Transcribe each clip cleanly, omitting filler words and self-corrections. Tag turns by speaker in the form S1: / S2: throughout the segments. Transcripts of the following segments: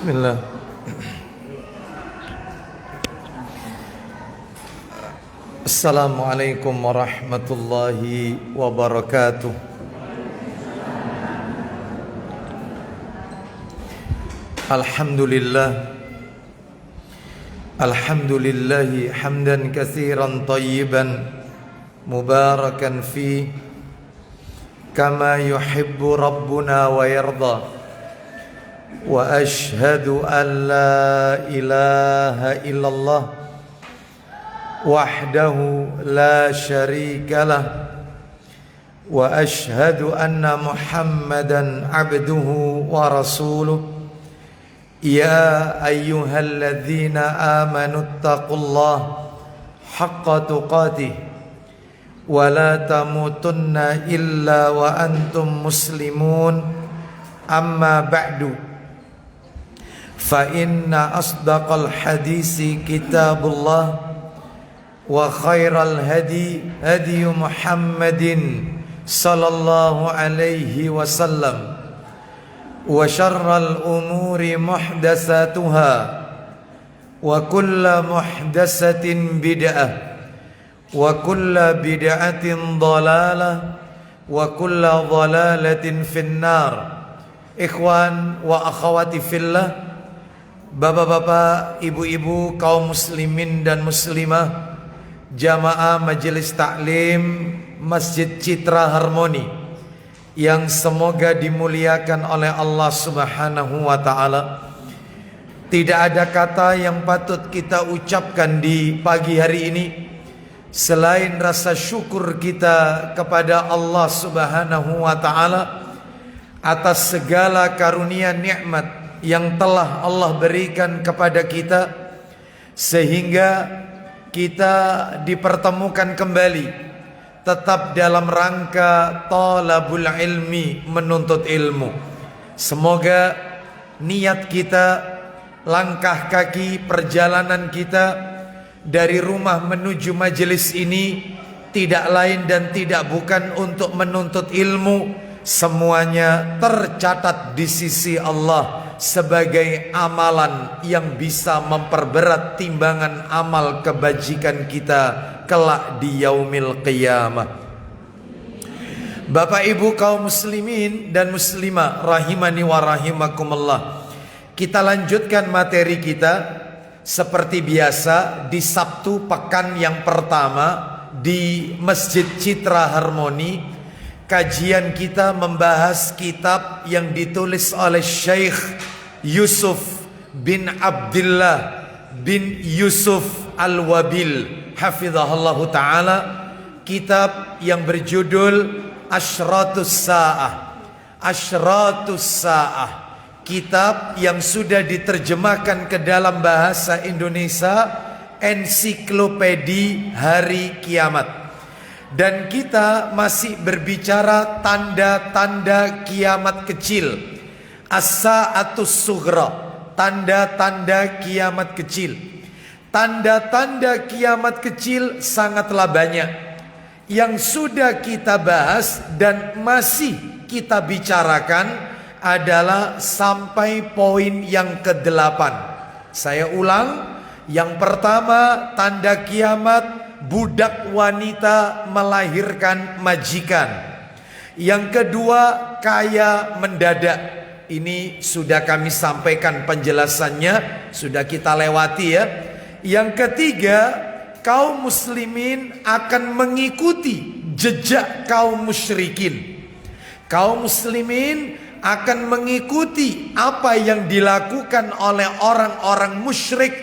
S1: Bismillah. Assalamualaikum warahmatullahi wabarakatuh. Alhamdulillah. Alhamdulillahi hamdan katsiran tayyiban mubarakan fi kama yuhibbu rabbuna wa yarda. Wa ashhadu an la ilaha illallah wahdahu la syarika lah wa ashhadu anna Muhammadan abduhu wa rasuluh. Ya ayyuhalladzina amanu taqullaha haqqa tuqatih wa la tamutunna illa wa antum muslimun. Amma ba'du, fa inna asdaqal hadisi kitabullah wa khairal hadi hadi Muhammadin sallallahu alaihi wasallam wa syarral umuri muhdatsatuha wa kullu muhdatsatin bid'ah wa kullu bid'atin dhalalah wa kullu dhalalatin finnar. Ikhwan wa akhwati fillah, bapak-bapak, ibu-ibu, kaum muslimin dan muslimah, jamaah majelis taklim Masjid Citra Harmoni yang semoga dimuliakan oleh Allah Subhanahu wa taala. Tidak ada kata yang patut kita ucapkan di pagi hari ini selain rasa syukur kita kepada Allah Subhanahu wa taala atas segala karunia nikmat yang telah Allah berikan kepada kita, sehingga kita dipertemukan kembali tetap dalam rangka talabul ilmi, menuntut ilmu. Semoga niat kita, langkah kaki, perjalanan kita dari rumah menuju majelis ini tidak lain dan tidak bukan untuk menuntut ilmu. Semuanya tercatat di sisi Allah sebagai amalan yang bisa memperberat timbangan amal kebajikan kita kelak di yaumil qiyamah. Bapak ibu kaum muslimin dan muslimah rahimani wa rahimakumullah, kita lanjutkan materi kita seperti biasa di Sabtu pekan yang pertama di Masjid Citra Harmoni. Kajian kita membahas kitab yang ditulis oleh Syekh Yusuf bin Abdullah bin Yusuf Al-Wabil hafizahullahu ta'ala. Kitab yang berjudul Asyratus Sa'ah. Asyratus Sa'ah, kitab yang sudah diterjemahkan ke dalam bahasa Indonesia, Ensiklopedi Hari Kiamat. Dan kita masih berbicara tanda-tanda kiamat kecil, as-sa'atus sughra, tanda-tanda kiamat kecil. Tanda-tanda kiamat kecil sangatlah banyak yang sudah kita bahas dan masih kita bicarakan adalah sampai poin yang ke-8. Saya ulang, yang pertama tanda kiamat, budak wanita melahirkan majikan. Yang kedua, kaya mendadak. Ini sudah kami sampaikan penjelasannya, sudah kita lewati ya. Yang ketiga, kaum muslimin akan mengikuti jejak kaum musyrikin. Kaum muslimin akan mengikuti apa yang dilakukan oleh orang-orang musyrik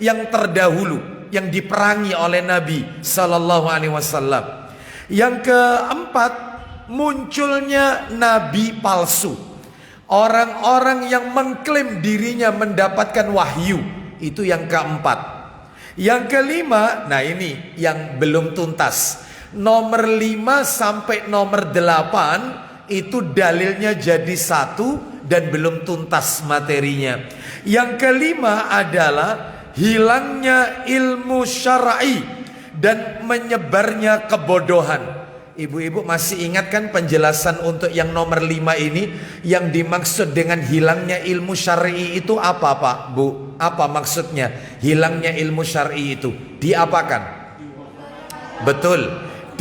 S1: yang terdahulu, yang diperangi oleh Nabi sallallahu alaihi wasallam. Yang keempat, munculnya nabi palsu. Orang-orang yang mengklaim dirinya mendapatkan wahyu, itu yang keempat. Yang kelima, nah ini yang belum tuntas. Nomor 5 sampai nomor 8 itu dalilnya jadi 1 dan belum tuntas materinya. Yang kelima adalah hilangnya ilmu syar'i dan menyebarnya kebodohan. Ibu-ibu masih ingat kan penjelasan untuk yang nomor 5 ini? Yang dimaksud dengan hilangnya ilmu syar'i itu apa Pak, Bu? Apa maksudnya hilangnya ilmu syar'i itu? Diapakan? Betul,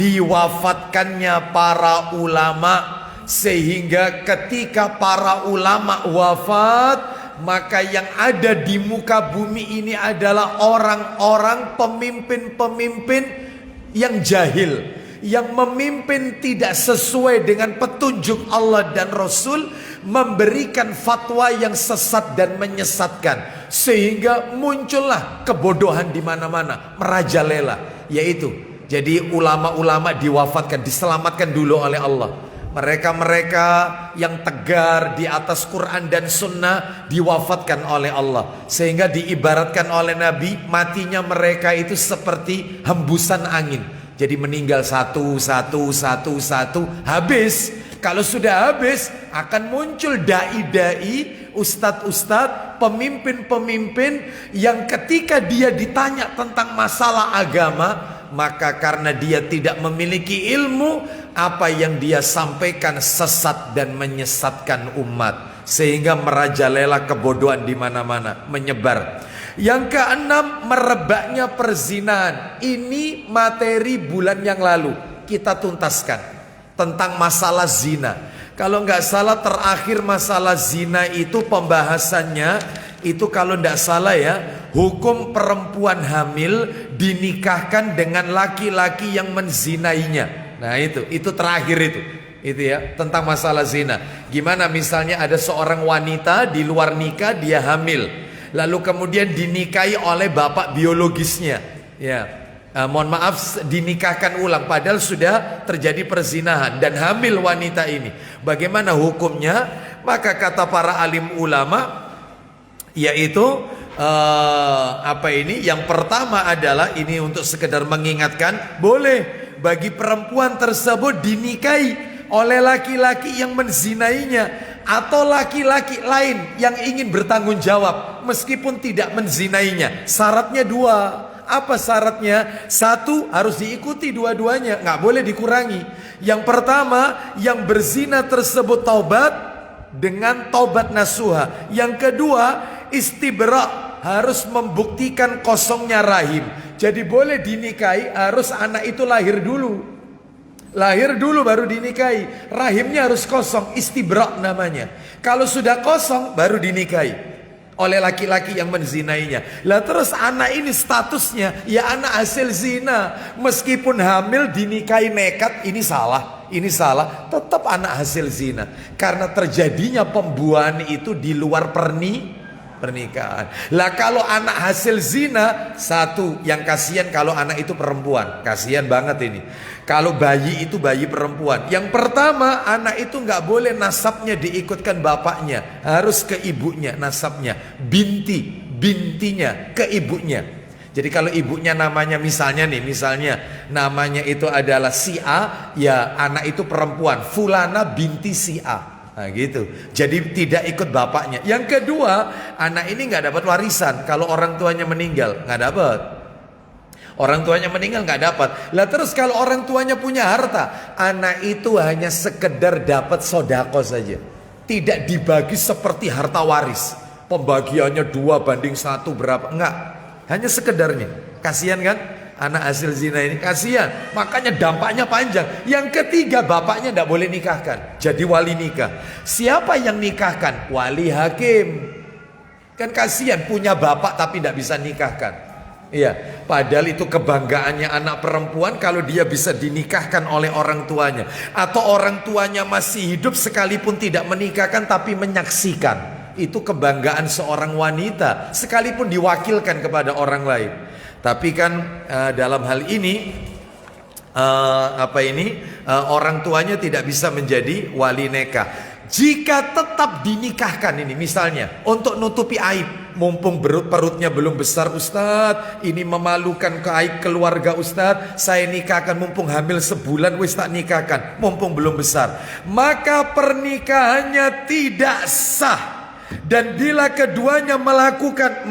S1: diwafatkannya para ulama. Sehingga ketika para ulama wafat, maka yang ada di muka bumi ini adalah orang-orang pemimpin-pemimpin yang jahil, yang memimpin tidak sesuai dengan petunjuk Allah dan Rasul, memberikan fatwa yang sesat dan menyesatkan, sehingga muncullah kebodohan di mana-mana, merajalela. Yaitu, jadi ulama-ulama diwafatkan, diselamatkan dulu oleh Allah. Mereka-mereka yang tegar di atas Quran dan Sunnah diwafatkan oleh Allah, sehingga diibaratkan oleh Nabi, matinya mereka itu seperti hembusan angin. Jadi meninggal satu, habis. Kalau sudah habis, akan muncul dai-dai, ustadz-ustadz, pemimpin-pemimpin yang ketika dia ditanya tentang masalah agama, maka karena dia tidak memiliki ilmu, apa yang dia sampaikan sesat dan menyesatkan umat, sehingga merajalela kebodohan di mana-mana, menyebar. Yang keenam, merebaknya perzinahan. Ini materi bulan yang lalu kita tuntaskan tentang masalah zina. Kalau nggak salah terakhir masalah zina itu pembahasannya itu, kalau nggak salah ya, hukum perempuan hamil dinikahkan dengan laki-laki yang menzinainya. Nah itu terakhir itu ya, tentang masalah zina. Gimana misalnya ada seorang wanita di luar nikah, dia hamil, lalu kemudian dinikahi oleh bapak biologisnya, ya, mohon maaf, dinikahkan ulang padahal sudah terjadi perzinahan dan hamil wanita ini. Bagaimana hukumnya? Maka kata para alim ulama, yaitu yang pertama adalah, ini untuk sekedar mengingatkan, boleh bagi perempuan tersebut dinikahi oleh laki-laki yang menzinainya atau laki-laki lain yang ingin bertanggung jawab meskipun tidak menzinainya. Syaratnya dua. Apa syaratnya? Satu, harus diikuti dua-duanya, nggak boleh dikurangi. Yang pertama, yang berzina tersebut taubat dengan taubat nasuha. Yang kedua, istibra, harus membuktikan kosongnya rahim. Jadi boleh dinikahi, harus anak itu lahir dulu. Lahir dulu baru dinikahi. Rahimnya harus kosong, istibra namanya. Kalau sudah kosong baru dinikahi oleh laki-laki yang menzinainya. Lah terus anak ini statusnya ya anak hasil zina. Meskipun hamil dinikahi nekat, ini salah. Ini salah, tetap anak hasil zina. Karena terjadinya pembuahan itu di luar pernikahan. Lah kalau anak hasil zina, satu yang kasihan kalau anak itu perempuan, kasihan banget ini. Kalau bayi itu bayi perempuan, yang pertama anak itu nggak boleh nasabnya diikutkan bapaknya, harus ke ibunya nasabnya, bintinya ke ibunya. Jadi kalau ibunya namanya misalnya namanya itu adalah si A, ya anak itu perempuan, fulana binti si A. Nah gitu. Jadi tidak ikut bapaknya. Yang kedua, anak ini nggak dapat warisan kalau orang tuanya meninggal, nggak dapat. Orang tuanya meninggal nggak dapat. Lah terus kalau orang tuanya punya harta, anak itu hanya sekedar dapat sodako saja, tidak dibagi seperti harta waris. Pembagiannya 2:1 berapa? Enggak. Hanya sekedarnya. Kasihan kan? Anak hasil zina ini kasihan, makanya dampaknya panjang. Yang ketiga, bapaknya tidak boleh nikahkan, jadi wali nikah. Siapa yang nikahkan? Wali hakim. Kan kasihan punya bapak tapi tidak bisa nikahkan. Iya, padahal itu kebanggaannya anak perempuan kalau dia bisa dinikahkan oleh orang tuanya, atau orang tuanya masih hidup sekalipun tidak menikahkan tapi menyaksikan. Itu kebanggaan seorang wanita sekalipun diwakilkan kepada orang lain. Tapi kan dalam hal ini orang tuanya tidak bisa menjadi wali nikah. Jika tetap dinikahkan ini misalnya untuk nutupi aib, mumpung perutnya belum besar Ustadz, ini memalukan ke aib keluarga Ustadz, saya nikahkan mumpung hamil sebulan wis tak nikahkan, mumpung belum besar, maka pernikahannya tidak sah. Dan bila keduanya melakukan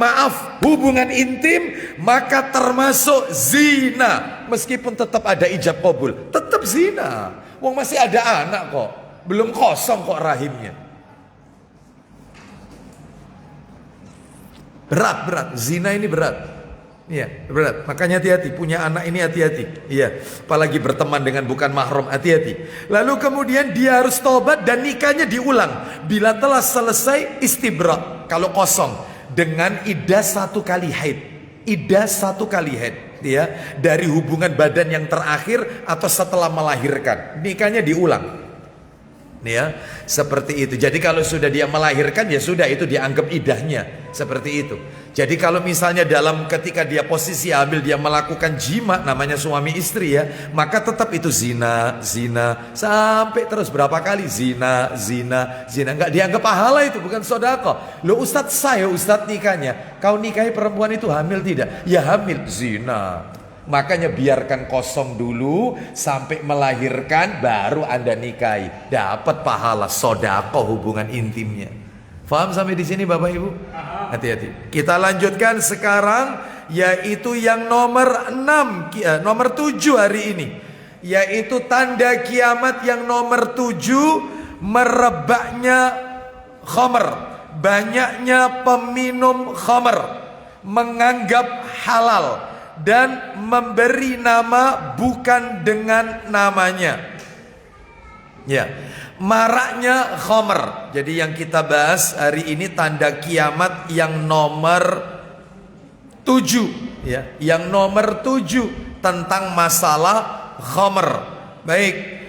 S1: hubungan intim, maka termasuk zina. Meskipun tetap ada ijab qabul, tetap tetap zina. Wong masih ada anak kok, belum kosong kok rahimnya. Berat, zina ini berat. Iya, berat. Makanya hati-hati, punya anak ini hati-hati. Iya, apalagi berteman dengan bukan mahram, hati-hati. Lalu kemudian dia harus tobat dan nikahnya diulang. Bila telah selesai istibra, kalau kosong, dengan iddah 1 kali haid. Iddah 1 kali haid, ya, dari hubungan badan yang terakhir atau setelah melahirkan. Nikahnya diulang. Ya, seperti itu. Jadi kalau sudah dia melahirkan, ya sudah, itu dianggap iddahnya. Seperti itu. Jadi kalau misalnya dalam ketika dia posisi hamil, dia melakukan jima, namanya suami istri ya, maka tetap itu zina, sampai terus berapa kali zina. Nggak dianggap pahala, itu bukan sedekah. Loh Ustadz, saya Ustadz nikahnya, kau nikahi perempuan itu hamil tidak? Ya hamil, zina. Makanya biarkan kosong dulu sampai melahirkan, baru Anda nikahi. Dapat pahala sedekah hubungan intimnya. Faham sampai di sini Bapak Ibu? Hati-hati. Kita lanjutkan sekarang, yaitu yang nomor 6, nomor 7 hari ini. Yaitu tanda kiamat yang nomor 7, merebaknya khamr. Banyaknya peminum khamr menganggap halal dan memberi nama bukan dengan namanya. Ya, maraknya khamr. Jadi yang kita bahas hari ini tanda kiamat yang nomor 7, ya, yang nomor 7 tentang masalah khamr. Baik,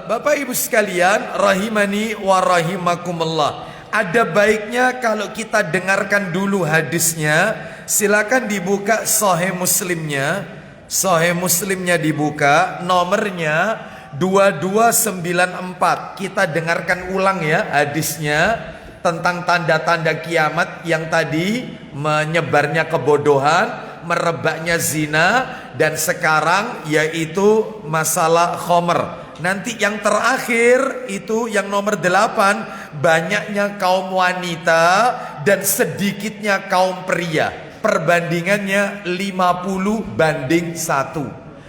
S1: Bapak Ibu sekalian, rahimani wa rahimakumullah. Ada baiknya kalau kita dengarkan dulu hadisnya. Silakan dibuka Sahih Muslimnya. Sahih Muslimnya dibuka, nomornya 2294. Kita dengarkan ulang ya hadisnya tentang tanda-tanda kiamat yang tadi menyebarnya kebodohan, merebaknya zina, dan sekarang yaitu masalah khamr. Nanti yang terakhir itu yang nomor 8, banyaknya kaum wanita dan sedikitnya kaum pria. Perbandingannya 50 banding 1.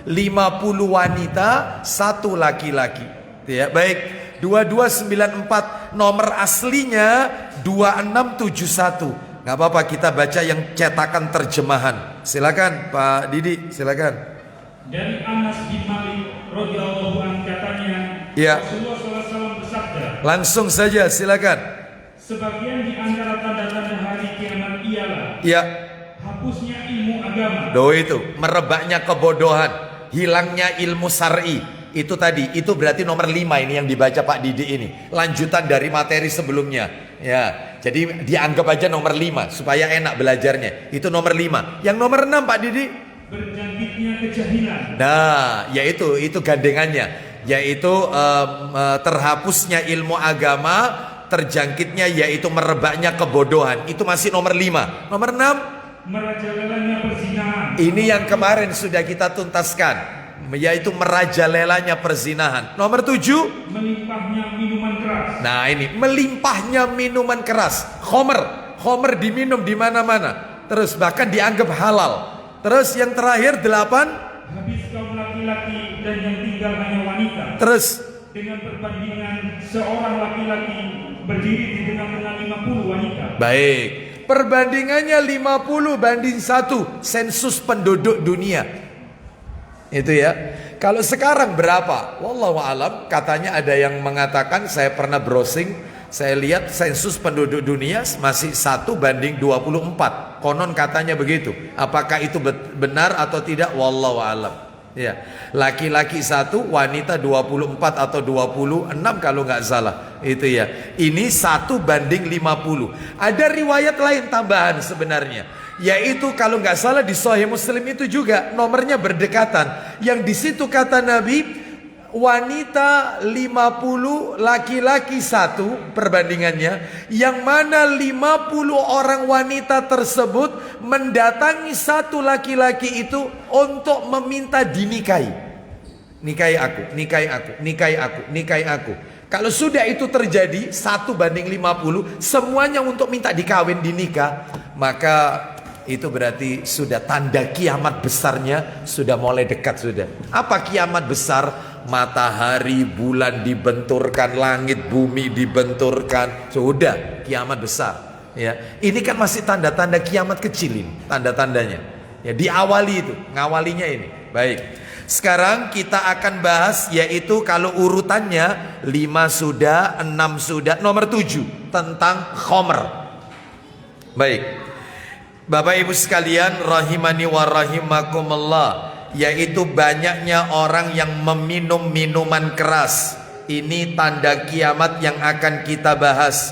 S1: 50 wanita, 1 laki-laki. Ya, baik. 2294, nomor aslinya 2671. Gak apa-apa, kita baca yang cetakan terjemahan. Silakan Pak Didi, silakan.
S2: Dari Anas bin Malik radhiyallahu anhu katanya,
S1: ya,
S2: Rasulullah SAW bersabda,
S1: langsung saja silakan.
S2: Sebagian di antara tanda-tanda hari kiamat ialah,
S1: ya,
S2: hapusnya ilmu agama.
S1: Itu merebaknya kebodohan, hilangnya ilmu syar'i. Itu tadi, itu berarti nomor 5 ini yang dibaca Pak Didi ini. Lanjutan dari materi sebelumnya. Ya, jadi dianggap aja nomor 5 supaya enak belajarnya. Itu nomor 5. Yang nomor 6 Pak Didi,
S2: berjangkitnya kejahilan.
S1: Nah, yaitu itu gandengannya, yaitu terhapusnya ilmu agama, terjangkitnya yaitu merebaknya kebodohan. Itu masih nomor 5. Nomor 6,
S2: merajalelanya perzinahan. Ini
S1: yang kemarin sudah kita tuntaskan, yaitu merajalelanya perzinahan. Nomor 7,
S2: melimpahnya minuman keras.
S1: Nah, ini melimpahnya minuman keras. Khamr diminum di mana-mana. Terus bahkan dianggap halal. Terus yang terakhir 8,
S2: habis kaum laki-laki dan yang tinggal hanya wanita.
S1: Terus
S2: dengan perbandingan seorang laki-laki berdiri di tengah-tengah 50 wanita.
S1: Baik, perbandingannya 50 banding 1 sensus penduduk dunia. Itu ya. Kalau sekarang berapa? Wallahu alam, katanya ada yang mengatakan, saya pernah browsing, saya lihat sensus penduduk dunia masih 1 banding 24. Konon katanya begitu. Apakah itu benar atau tidak? Wallahu alam. Ya, laki-laki 1, wanita 24 atau 26 kalau nggak salah. Itu ya. Ini 1 banding 50. Ada riwayat lain tambahan sebenarnya, yaitu kalau nggak salah di Sahih Muslim itu juga nomornya berdekatan. Yang di situ kata Nabi, wanita 50, laki-laki 1 perbandingannya, yang mana 50 orang wanita tersebut mendatangi 1 laki-laki itu untuk meminta dinikahi. Nikahi aku, nikahi aku, nikahi aku, nikahi aku. Kalau sudah itu terjadi 1 banding 50, semuanya untuk minta dikawin, dinikah, maka itu berarti sudah tanda kiamat besarnya sudah mulai dekat sudah. Apa kiamat besar? Matahari, bulan dibenturkan, langit, bumi dibenturkan, sudah kiamat besar. Ya, ini kan masih tanda-tanda kiamat kecil ini, tanda-tandanya. Ya, diawali itu, ngawalinya ini. Baik. Sekarang kita akan bahas yaitu kalau urutannya 5 sudah, 6 sudah, nomor 7 tentang khomer. Baik. Bapak Ibu sekalian rahimani wa rahimakumullah, yaitu banyaknya orang yang meminum minuman keras. Ini tanda kiamat yang akan kita bahas.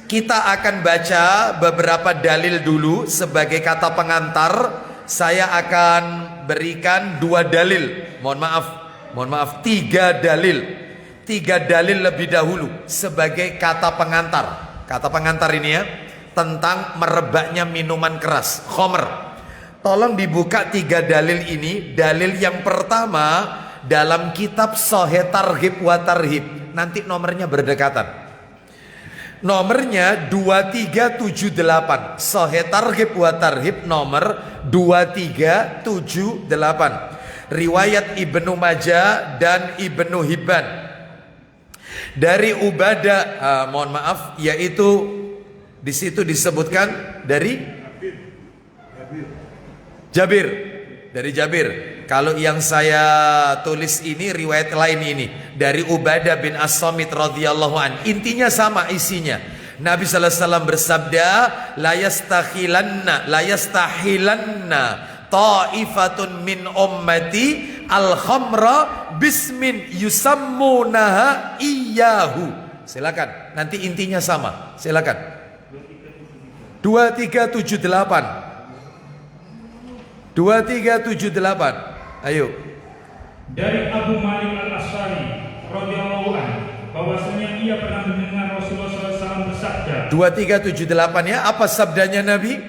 S1: Kita akan baca beberapa dalil dulu sebagai kata pengantar. Saya akan berikan 2 dalil. Mohon maaf 3 dalil. 3 dalil lebih dahulu sebagai kata pengantar. Kata pengantar ini ya, tentang merebaknya minuman keras, khomer. Tolong dibuka 3 dalil ini. Dalil yang pertama dalam kitab Sahih Targhib wa Tarhib. Nanti nomornya berdekatan. Nomornya 2378. Sahih Targhib wa Tarhib nomor 2378. Riwayat Ibnu Majah dan Ibnu Hibban. Dari Ubadah, mohon maaf, yaitu di situ disebutkan dari Jabir. Dari Jabir. Kalau yang saya tulis ini riwayat lain ini dari Ubadah bin As-Samit radhiyallahu an. Intinya sama isinya. Nabi sallallahu alaihi wasallam bersabda, la yastahilanna ta'ifatun min ummati al-khamra bismin yusammunaha iyyahu. Silakan. Nanti intinya sama. Silakan. 2378. 2378. Ayo.
S2: Dari Abu Malik Al-Asy'ari radhiyallahu anhu bahwasanya ia pernah mendengar Rasulullah SAW bersabda.
S1: 2378 ya. Apa sabdanya Nabi?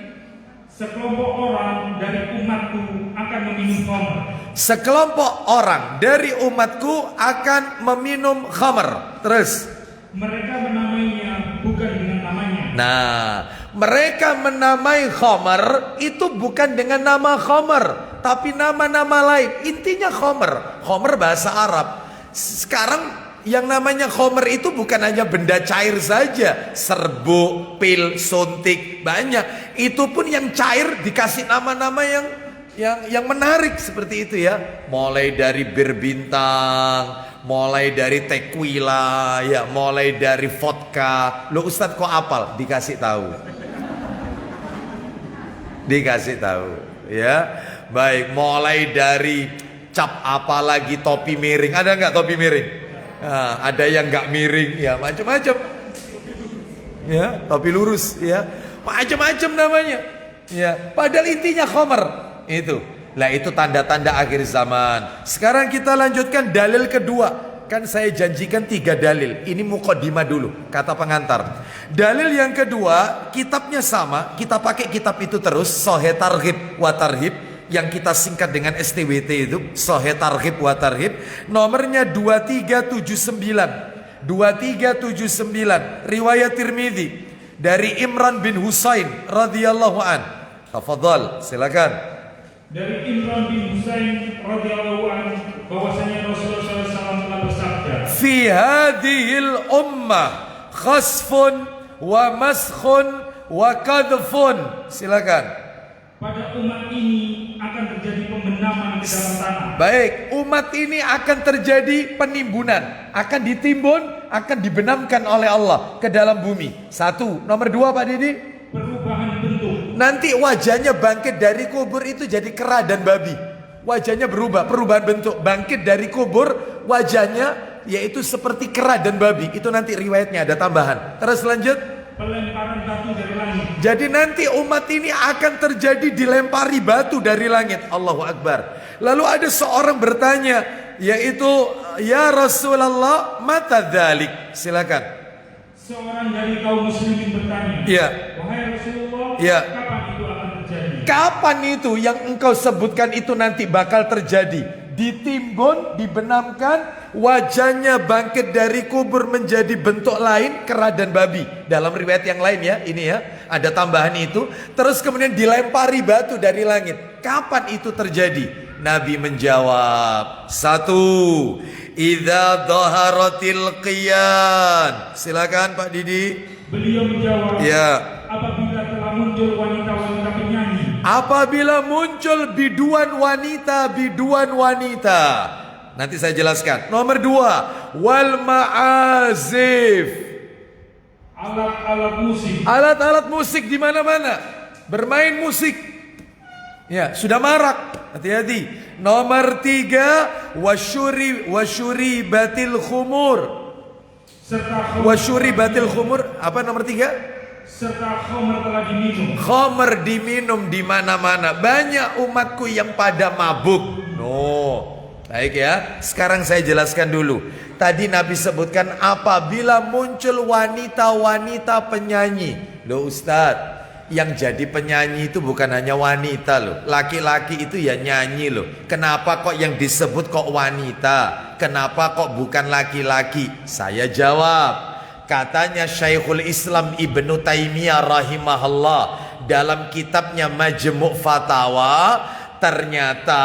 S2: Sekelompok orang dari umatku akan meminum khamr.
S1: Sekelompok orang dari umatku akan meminum khamr. Terus
S2: mereka menamainya bukan dengan namanya.
S1: Nah, mereka menamai khamr itu bukan dengan nama khamr, tapi nama-nama lain. Intinya khamr. Khamr bahasa Arab. Sekarang yang namanya khamr itu bukan hanya benda cair saja, serbuk, pil, suntik, banyak. Itu pun yang cair dikasih nama-nama yang menarik seperti itu ya. Mulai dari bir bintang, mulai dari tequila, ya, mulai dari vodka. Lo Ustadz kok apal? Dikasih tahu. Dikasih tahu, ya. Baik, mulai dari cap apa lagi, topi miring. Ada nggak topi miring? Nah, ada yang nggak miring, ya macam-macam. Ya, topi lurus, ya, macam-macam namanya. Ya, padahal intinya khamr itu. Lah itu tanda-tanda akhir zaman. Sekarang kita lanjutkan dalil kedua. Kan saya janjikan 3 dalil. Ini muqaddimah dulu, kata pengantar. Dalil yang kedua, kitabnya sama. Kita pakai kitab itu terus, Sahih Targhib wa Tarhib, yang kita singkat dengan STWT itu, Sahih Targhib wa Tarhib. Nomornya 2379. 2379. Riwayat Tirmidzi dari Imran bin Husain radhiyallahu an. Tafadhal, silakan.
S2: Dari Imran bin Husain radhiyallahu anhu bahwasanya Rasulullah SAW telah bersabda,
S1: fi hadhil ummah khasfun wa maskhun wa kadhfun. Silakan.
S2: Pada umat ini akan terjadi pembenaman di dalam tanah.
S1: Baik, umat ini akan terjadi penimbunan, akan ditimbun, akan dibenamkan oleh Allah ke dalam bumi. 1. Nomor 2 Pak Didi,
S2: perubahan bentuk.
S1: nanti wajahnya bangkit dari kubur itu jadi kera dan babi. Wajahnya berubah, perubahan bentuk. Bangkit dari kubur, wajahnya yaitu seperti kera dan babi. Itu nanti riwayatnya ada tambahan. Terus lanjut.
S2: Pelemparan batu dari langit.
S1: Jadi nanti umat ini akan terjadi dilempari batu dari langit. Allahu Akbar. Lalu ada seorang bertanya, yaitu, ya Rasulullah, mata dzalik? Silakan.
S2: Seorang dari kaum muslimin bertanya,
S1: Iya.
S2: wahai Rasulullah,
S1: Iya.
S2: kapan itu akan terjadi?
S1: Kapan itu yang engkau sebutkan itu nanti bakal terjadi? Ditimbun, dibenamkan, wajahnya bangkit dari kubur menjadi bentuk lain, kera dan babi. Dalam riwayat yang lain ya, ini ya. ada tambahan itu, terus kemudian dilempari batu dari langit. Kapan itu terjadi? Nabi menjawab, satu, idza dhaharatil qiyan. Silakan Pak Didi.
S2: Beliau menjawab,
S1: Ya.
S2: apabila telah muncul wanita-wanita penyanyi.
S1: Apabila muncul biduan wanita. Nanti saya jelaskan. Nomor 2, wal ma'azif.
S2: Alat-alat musik.
S1: Alat-alat musik di mana-mana. Bermain musik. Ya, sudah marak. Hati-hati. Nomor 3, wasyuri batil khumur.
S2: Serta
S1: Wasyuri batil khumur. Apa nomor 3?
S2: serta khamr telah diminum.
S1: Khamr diminum di mana-mana. Banyak umatku yang pada mabuk. No. Baik ya. Sekarang saya jelaskan dulu. Tadi Nabi sebutkan apabila muncul wanita-wanita penyanyi. Loh Ustadz, yang jadi penyanyi itu bukan hanya wanita loh. Laki-laki itu ya nyanyi loh. Kenapa kok yang disebut kok wanita? Kenapa kok bukan laki-laki? Saya jawab. Katanya Syekhul Islam Ibnu Taimiyah rahimahullah dalam kitabnya Majmu' Fatawa, ternyata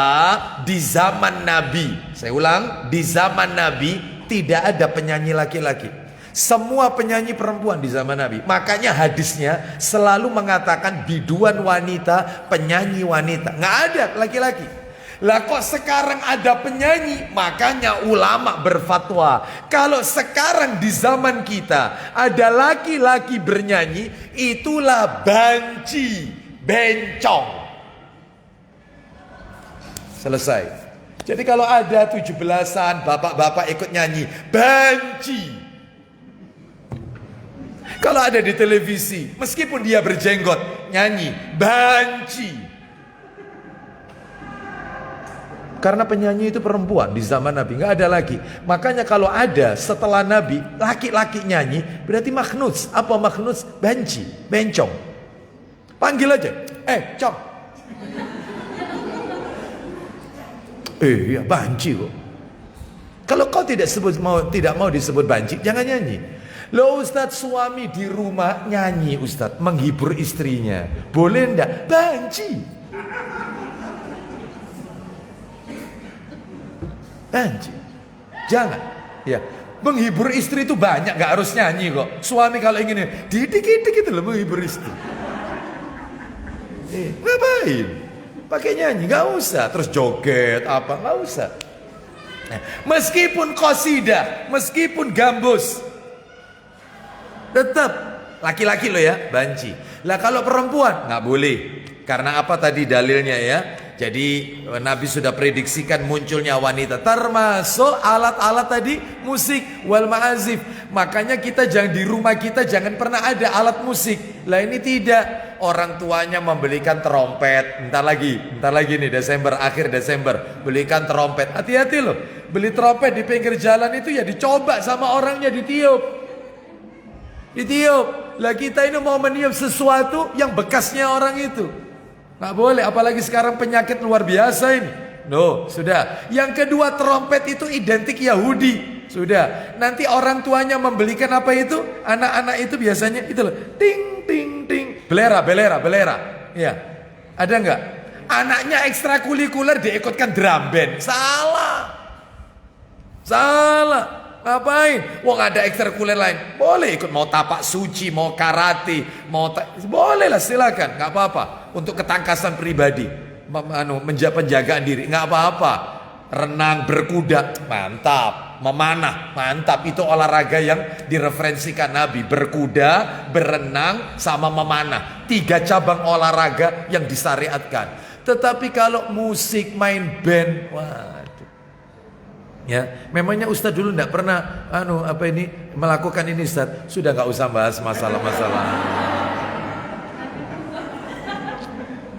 S1: di zaman Nabi, saya ulang, di zaman Nabi tidak ada penyanyi laki-laki. Semua penyanyi perempuan di zaman Nabi. Makanya hadisnya selalu mengatakan biduan wanita, penyanyi wanita. Nggak ada laki-laki. Lah kok sekarang ada penyanyi? Makanya ulama berfatwa, kalau sekarang di zaman kita ada laki-laki bernyanyi, itulah banci, bencong. Selesai. Jadi kalau ada 17-an bapak-bapak ikut nyanyi, banci. Kalau ada di televisi, meskipun dia berjenggot, nyanyi, banci. Karena penyanyi itu perempuan di zaman Nabi, nggak ada lagi. Makanya kalau ada setelah Nabi laki-laki nyanyi, berarti maknus. Apa maknus? Banci, bencong. Panggil aja, cong. Iya banci kok. Kalau kau tidak mau disebut banci, jangan nyanyi. Loh Ustadz, suami di rumah nyanyi Ustadz, menghibur istrinya, boleh ndak? Banci. Banci. Jangan. Ya, menghibur istri itu banyak, nggak harus nyanyi kok. Suami kalau ingin didik-didik itu loh menghibur istri. Ngapain? Pakai nyanyi, nggak usah. Terus joget apa, nggak usah. Nah, meskipun qasidah, meskipun gambus, tetap laki-laki loh ya, banci. Lah kalau perempuan nggak boleh. Karena apa tadi dalilnya ya? Jadi Nabi sudah prediksikan munculnya wanita, termasuk alat-alat tadi musik wal ma'azif. Makanya kita jangan di rumah kita jangan pernah ada alat musik. Lah ini tidak. Orang tuanya membelikan trompet. Bentar lagi nih akhir Desember belikan trompet. Hati-hati loh. Beli trompet di pinggir jalan itu ya dicoba sama orangnya, ditiup. Lah kita ini mau meniup sesuatu yang bekasnya orang itu. Nggak boleh, apalagi sekarang penyakit luar biasa ini. No, sudah. Yang kedua, trompet itu identik Yahudi. Sudah. Nanti orang tuanya membelikan apa itu? Anak-anak itu biasanya itu loh. Ting, ting, ting. Belera. Ya. Ada nggak? Anaknya ekstrakurikuler diikutkan drum band. Salah. Ngapain? Wong ada ekstrakurikuler lain. Boleh ikut, mau tapak suci, mau karate, boleh lah, silakan, nggak apa-apa. Untuk ketangkasan pribadi, penjagaan diri, nggak apa-apa. Renang, berkuda, mantap. Memanah, mantap. Itu olahraga yang direferensikan Nabi. Berkuda, berenang, sama memanah. 3 cabang olahraga yang disyariatkan. Tetapi kalau musik, main band, waduh. Ya, memangnya Ustadz dulu tidak pernah melakukan ini Ustadz. Sudah nggak usah bahas masalah-masalah.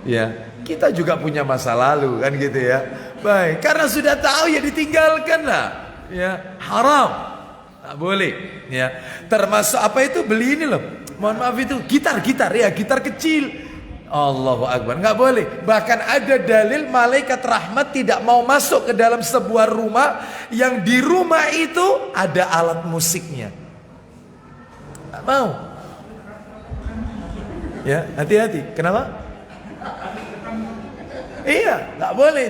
S1: Ya, kita juga punya masa lalu kan gitu ya. Baik, karena sudah tahu ya ditinggalkan lah. Ya, haram. Tak boleh. Ya, termasuk apa itu beli ini loh. Mohon maaf itu gitar kecil. Allahu Akbar, nggak boleh. Bahkan ada dalil malaikat rahmat tidak mau masuk ke dalam sebuah rumah yang di rumah itu ada alat musiknya. Nggak mau. Ya, hati-hati. Kenapa? Iya, nggak boleh.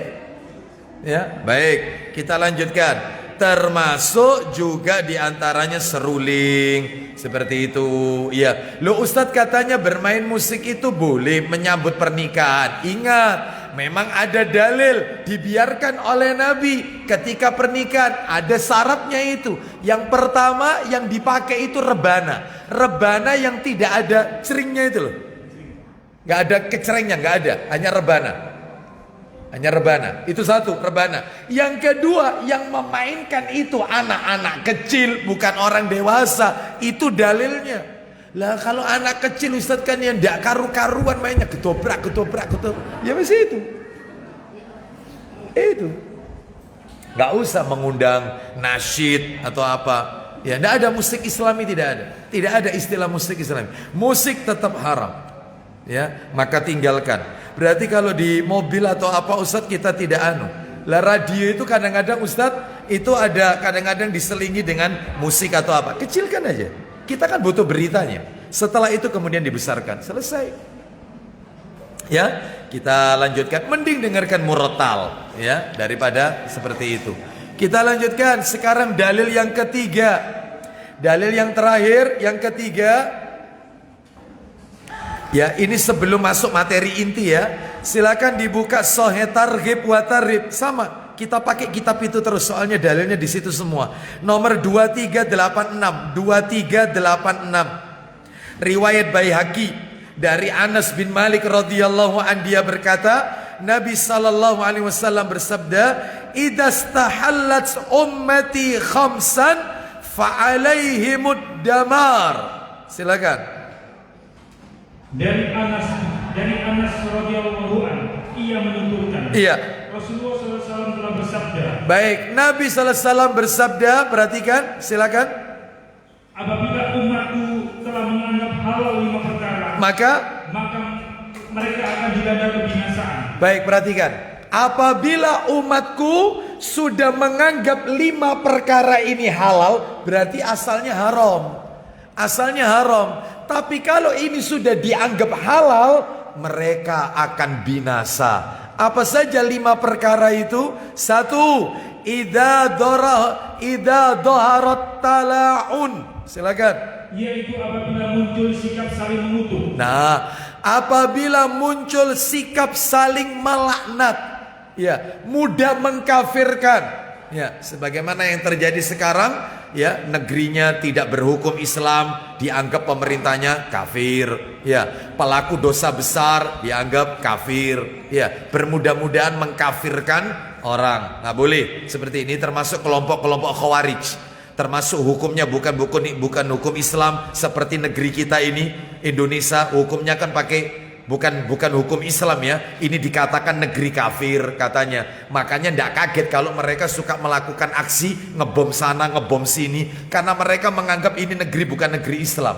S1: Ya, baik. Kita lanjutkan. Termasuk juga diantaranya seruling seperti itu. Ya, lo Ustadz katanya bermain musik itu boleh menyambut pernikahan. Ingat, memang ada dalil dibiarkan oleh Nabi ketika pernikahan. Ada syaratnya itu. Yang pertama yang dipakai itu rebana. Rebana yang tidak ada ceringnya itu loh. Gak ada kecerengnya, gak ada. Hanya rebana. Hanya rebana. Itu satu, rebana. Yang kedua, yang memainkan itu anak-anak kecil, bukan orang dewasa. Itu dalilnya. Lah kalau anak kecil Ustadz kan yang tidak karu-karuan mainnya getobrak. Ya masih itu. Itu. Gak usah mengundang nasyid atau apa. Ya, tidak ada musik Islami, tidak ada. Tidak ada istilah musik Islami. Musik tetap haram. Ya, maka tinggalkan. Berarti kalau di mobil atau apa Ustadz kita tidak anu. Lah radio itu kadang-kadang Ustadz itu ada kadang-kadang diselingi dengan musik atau apa. Kecilkan aja. Kita kan butuh beritanya. Setelah itu kemudian dibesarkan. Selesai. Ya, kita lanjutkan. Mending dengarkan murotal ya daripada seperti itu. Kita lanjutkan. Sekarang dalil yang ketiga. Dalil yang terakhir, yang ketiga. Ya, ini sebelum masuk materi inti ya. Silakan dibuka Sahih Targhib wa Tarhib. Sama, kita pakai kitab itu terus soalnya dalilnya di situ semua. Nomor 2386, 2386. Riwayat Baihaqi dari Anas bin Malik radhiyallahu an, dia berkata, Nabi sallallahu alaihi wasallam bersabda, "Idastahallat ummati khamsan fa alaihimud damar." Silakan.
S2: Dari Anas radhiyallahu an, ia menuturkan,
S1: iya,
S2: Rasulullah SAW telah bersabda.
S1: Baik, Nabi SAW bersabda, perhatikan, silakan.
S2: Apabila umatku telah menganggap halal 5 perkara, maka mereka akan dilanda kebinasaan. Baik,
S1: perhatikan. Apabila umatku sudah menganggap 5 perkara ini halal, berarti asalnya haram. Asalnya haram. Tapi kalau ini sudah dianggap halal, mereka akan binasa. Apa saja 5 perkara itu? 1. Idza dhaharat tala'un. Silakan.
S2: Yaitu apabila muncul sikap saling mengutuk.
S1: Nah, apabila muncul sikap saling melaknat, ya, mudah mengkafirkan. Ya, sebagaimana yang terjadi sekarang, ya, negerinya tidak berhukum Islam, dianggap pemerintahnya kafir, ya, pelaku dosa besar dianggap kafir, ya, bermudah-mudahan mengkafirkan orang. Nah, boleh seperti ini, termasuk kelompok-kelompok khawarij, termasuk hukumnya bukan hukum Islam seperti negeri kita ini, Indonesia, hukumnya kan pakai bukan hukum Islam ya. Ini dikatakan negeri kafir katanya. Makanya tidak kaget kalau mereka suka melakukan aksi ngebom sana ngebom sini, karena mereka menganggap ini negeri bukan negeri Islam.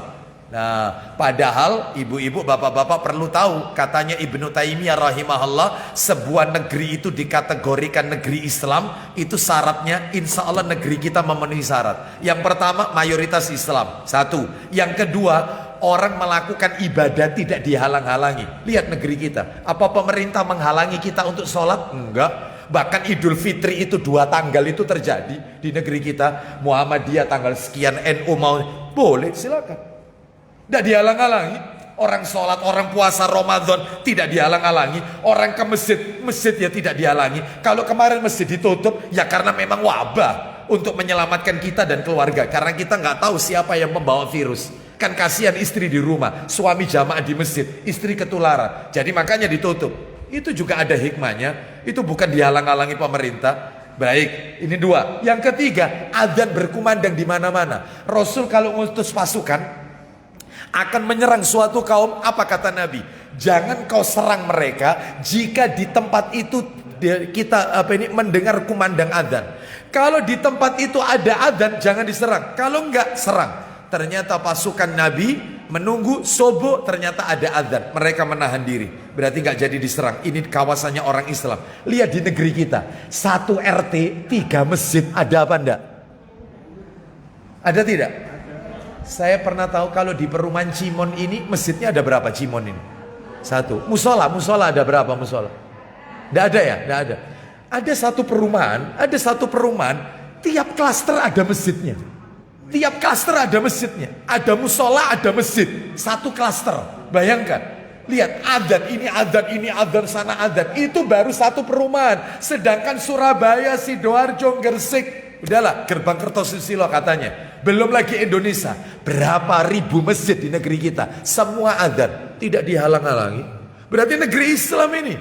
S1: Nah, padahal ibu-ibu, bapak-bapak perlu tahu, katanya Ibnu Taimiyah rahimahullah, sebuah negeri itu dikategorikan negeri Islam, itu syaratnya insya Allah negeri kita memenuhi syarat. Yang pertama, mayoritas Islam. 1. Yang kedua, orang melakukan ibadah tidak dihalang-halangi. Lihat negeri kita. Apa pemerintah menghalangi kita untuk sholat? Enggak. Bahkan Idul Fitri itu 2 tanggal itu terjadi di negeri kita. Muhammadiyah tanggal sekian, NU mau, boleh, silakan. Tidak dihalang-halangi. Orang sholat, orang puasa Ramadan tidak dihalang-halangi. Orang ke masjid ya tidak dihalangi. Kalau kemarin masjid ditutup, ya karena memang wabah, untuk menyelamatkan kita dan keluarga. Karena kita nggak tahu siapa yang membawa virus. Kan kasihan istri di rumah, suami jamaah di masjid, istri ketularan. Jadi makanya ditutup. Itu juga ada hikmahnya. Itu bukan dihalang-halangi pemerintah. Baik, ini 2. Yang ketiga, adzan berkumandang di mana-mana. Rasul kalau ngutus pasukan akan menyerang suatu kaum, apa kata Nabi? Jangan kau serang mereka jika di tempat itu kita mendengar kumandang adzan. Kalau di tempat itu ada adzan, jangan diserang. Kalau enggak, serang. Ternyata pasukan Nabi menunggu subuh, ternyata ada adzan, mereka menahan diri. Berarti enggak jadi diserang. Ini kawasannya orang Islam. Lihat di negeri kita, 1 RT 3 masjid, ada apa enggak? Ada tidak? Saya pernah tahu kalau di perumahan Cimon ini masjidnya ada berapa Cimon ini? Satu. Musola ada berapa musola? Tidak ada ya? Tidak ada. Ada satu perumahan, tiap klaster ada masjidnya. Tiap klaster ada masjidnya. Ada musola, ada masjid. Satu klaster. Bayangkan. Lihat, ini adzan, sana adzan. Itu baru satu perumahan. Sedangkan Surabaya, Sidoarjo, Gresik, udahlah, Gerbang Kertosusilo katanya. Belum lagi Indonesia. Berapa ribu masjid di negeri kita. Semua adzan. Tidak dihalang-halangi. Berarti negeri Islam ini.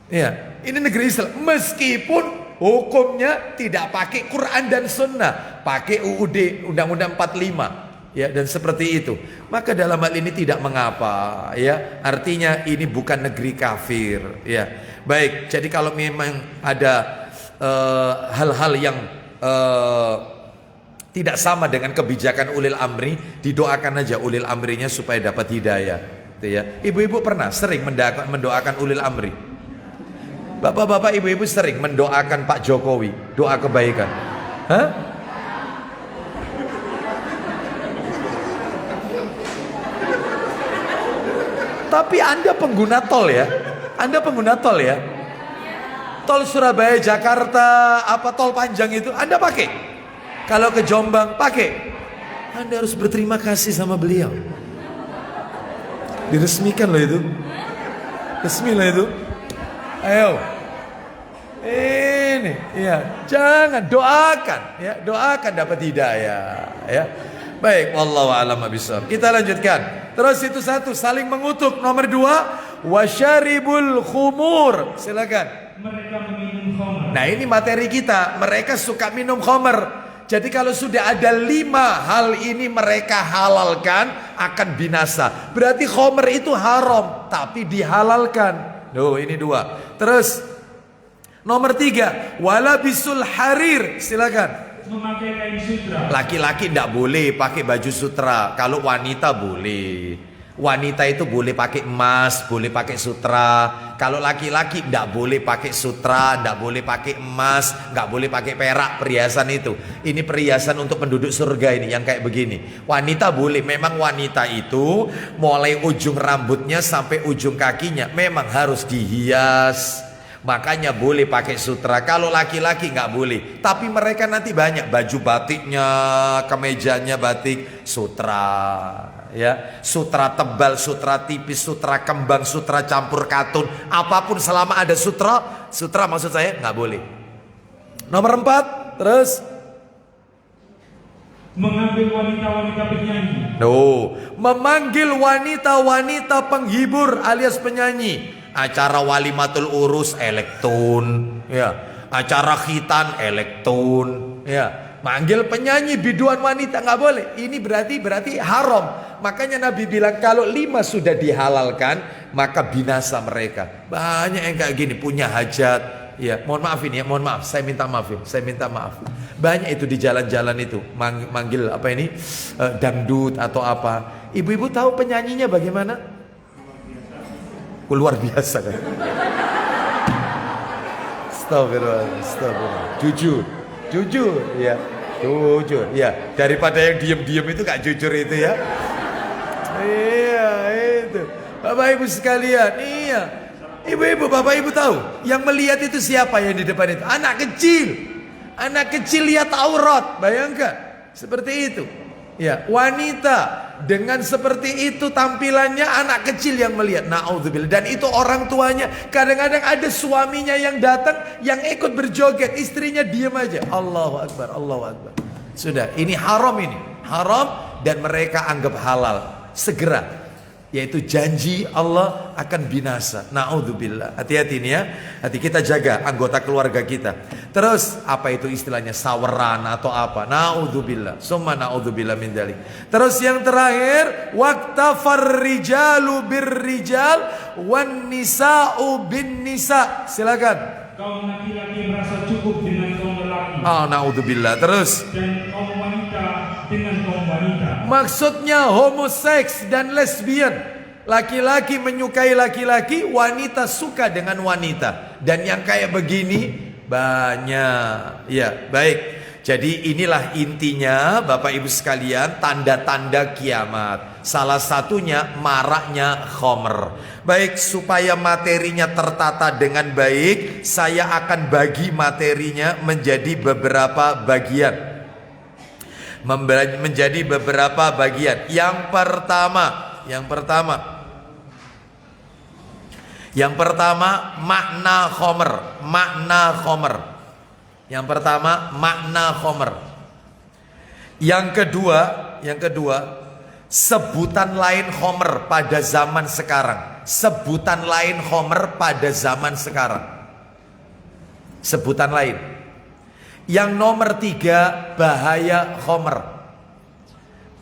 S1: Ya, ini negeri Islam. Meskipun hukumnya tidak pakai Quran dan Sunnah, pakai UUD Undang-Undang 45, ya, dan seperti itu. Maka dalam hal ini tidak mengapa, ya. Artinya ini bukan negeri kafir, ya. Baik, jadi kalau memang ada hal-hal yang tidak sama dengan kebijakan ulil amri, didoakan aja ulil amrinya supaya dapat hidayah, gitu ya. Ibu-ibu pernah sering mendoakan ulil amri? Bapak-bapak, ibu-ibu sering mendoakan Pak Jokowi, doa kebaikan. Hah? Tapi Anda pengguna tol ya? Anda pengguna tol ya? Tol Surabaya, Jakarta, apa tol panjang itu Anda pakai? Kalau ke Jombang pakai? Anda harus berterima kasih sama beliau. Diresmikan loh itu. Resmi loh itu. Ayo, ini, ya, jangan doakan, ya, doakan dapat hidayah, ya. Baik, wallahu a'lam bishawab. Kita lanjutkan. Terus itu satu, saling mengutuk. Nomor dua, wasyaribul khumur. Silakan.
S2: Mereka meminum khamr.
S1: Nah, ini materi kita. Mereka suka minum khamr. Jadi kalau sudah ada 5 hal ini mereka halalkan, akan binasa. Berarti khamr itu haram, tapi dihalalkan. Duh, ini 2. Terus nomor 3, wala bisul harir. Silakan.
S2: Memakai kain sutra.
S1: Laki-laki tidak boleh pakai baju sutra. Kalau wanita boleh. Wanita itu boleh pakai emas, boleh pakai sutra. Kalau laki-laki tidak boleh pakai sutra, tidak boleh pakai emas, nggak boleh pakai perak, perhiasan itu. Ini perhiasan untuk penduduk surga ini yang kayak begini. Wanita boleh. Memang wanita itu mulai ujung rambutnya sampai ujung kakinya memang harus dihias. Makanya boleh pakai sutra. Kalau laki-laki nggak boleh. Tapi mereka nanti banyak baju batiknya, kemejanya batik sutra, ya, sutra tebal, sutra tipis, sutra kembang, sutra campur katun, apapun selama ada sutra maksud saya nggak boleh. Nomor 4, terus
S2: mengambil wanita-wanita penyanyi.
S1: Memanggil wanita-wanita penghibur alias penyanyi. Acara walimatul urus elektun, ya. Acara khitan elektun, ya. Manggil penyanyi biduan wanita nggak boleh. Ini berarti haram. Makanya Nabi bilang kalau 5 sudah dihalalkan maka binasa mereka. Banyak yang kayak gini punya hajat. Ya, mohon maafin ya, mohon maaf. Saya minta maaf. Banyak itu di jalan-jalan itu manggil apa ini dangdut atau apa. Ibu-ibu tahu penyanyinya bagaimana? Luar biasa kan. Astagfirullah. Jujur, ya. Jujur, ya. Daripada yang diem-diem itu gak jujur itu ya. Iya, itu. Bapak Ibu sekalian, iya. Ibu-ibu, Bapak Ibu tahu yang melihat itu siapa yang di depan itu? Anak kecil lihat aurat. Bayangkan seperti itu. Ya, wanita dengan seperti itu tampilannya, anak kecil yang melihat. Naudzubillah. Dan itu orang tuanya. Kadang-kadang ada suaminya yang datang yang ikut berjoget, istrinya diam aja. Allahu Akbar, Allahu Akbar. Sudah, ini haram ini. Haram dan mereka anggap halal. Segera, yaitu janji Allah akan binasa. Naudzubillah. Hati-hati nih ya. Hati kita jaga anggota keluarga kita. Terus apa itu istilahnya, saweran atau apa? Naudzubillah. Summa naudzubillah min dzalik. Terus yang terakhir, waqtafar rijalu birrijal wan nisa'u bin nisa. Silakan.
S2: Kaum laki-laki merasa cukup dengan kaum lelaki.
S1: Naudzubillah. Terus
S2: Dan kaum wanita dengan kaum wanita.
S1: maksudnya homoseks dan lesbian. Laki-laki menyukai laki-laki, wanita suka dengan wanita. Dan yang kayak begini banyak. Ya, baik. Jadi inilah intinya Bapak Ibu sekalian, tanda-tanda kiamat. Salah satunya maraknya khamr. Baik, supaya materinya tertata dengan baik, saya akan bagi materinya menjadi beberapa bagian. Menjadi beberapa bagian. Yang pertama makna khamr. Yang pertama makna khamr. Yang kedua sebutan lain khamr pada zaman sekarang. Sebutan lain khamr pada zaman sekarang. Sebutan lain. Yang nomor 3 bahaya khamr.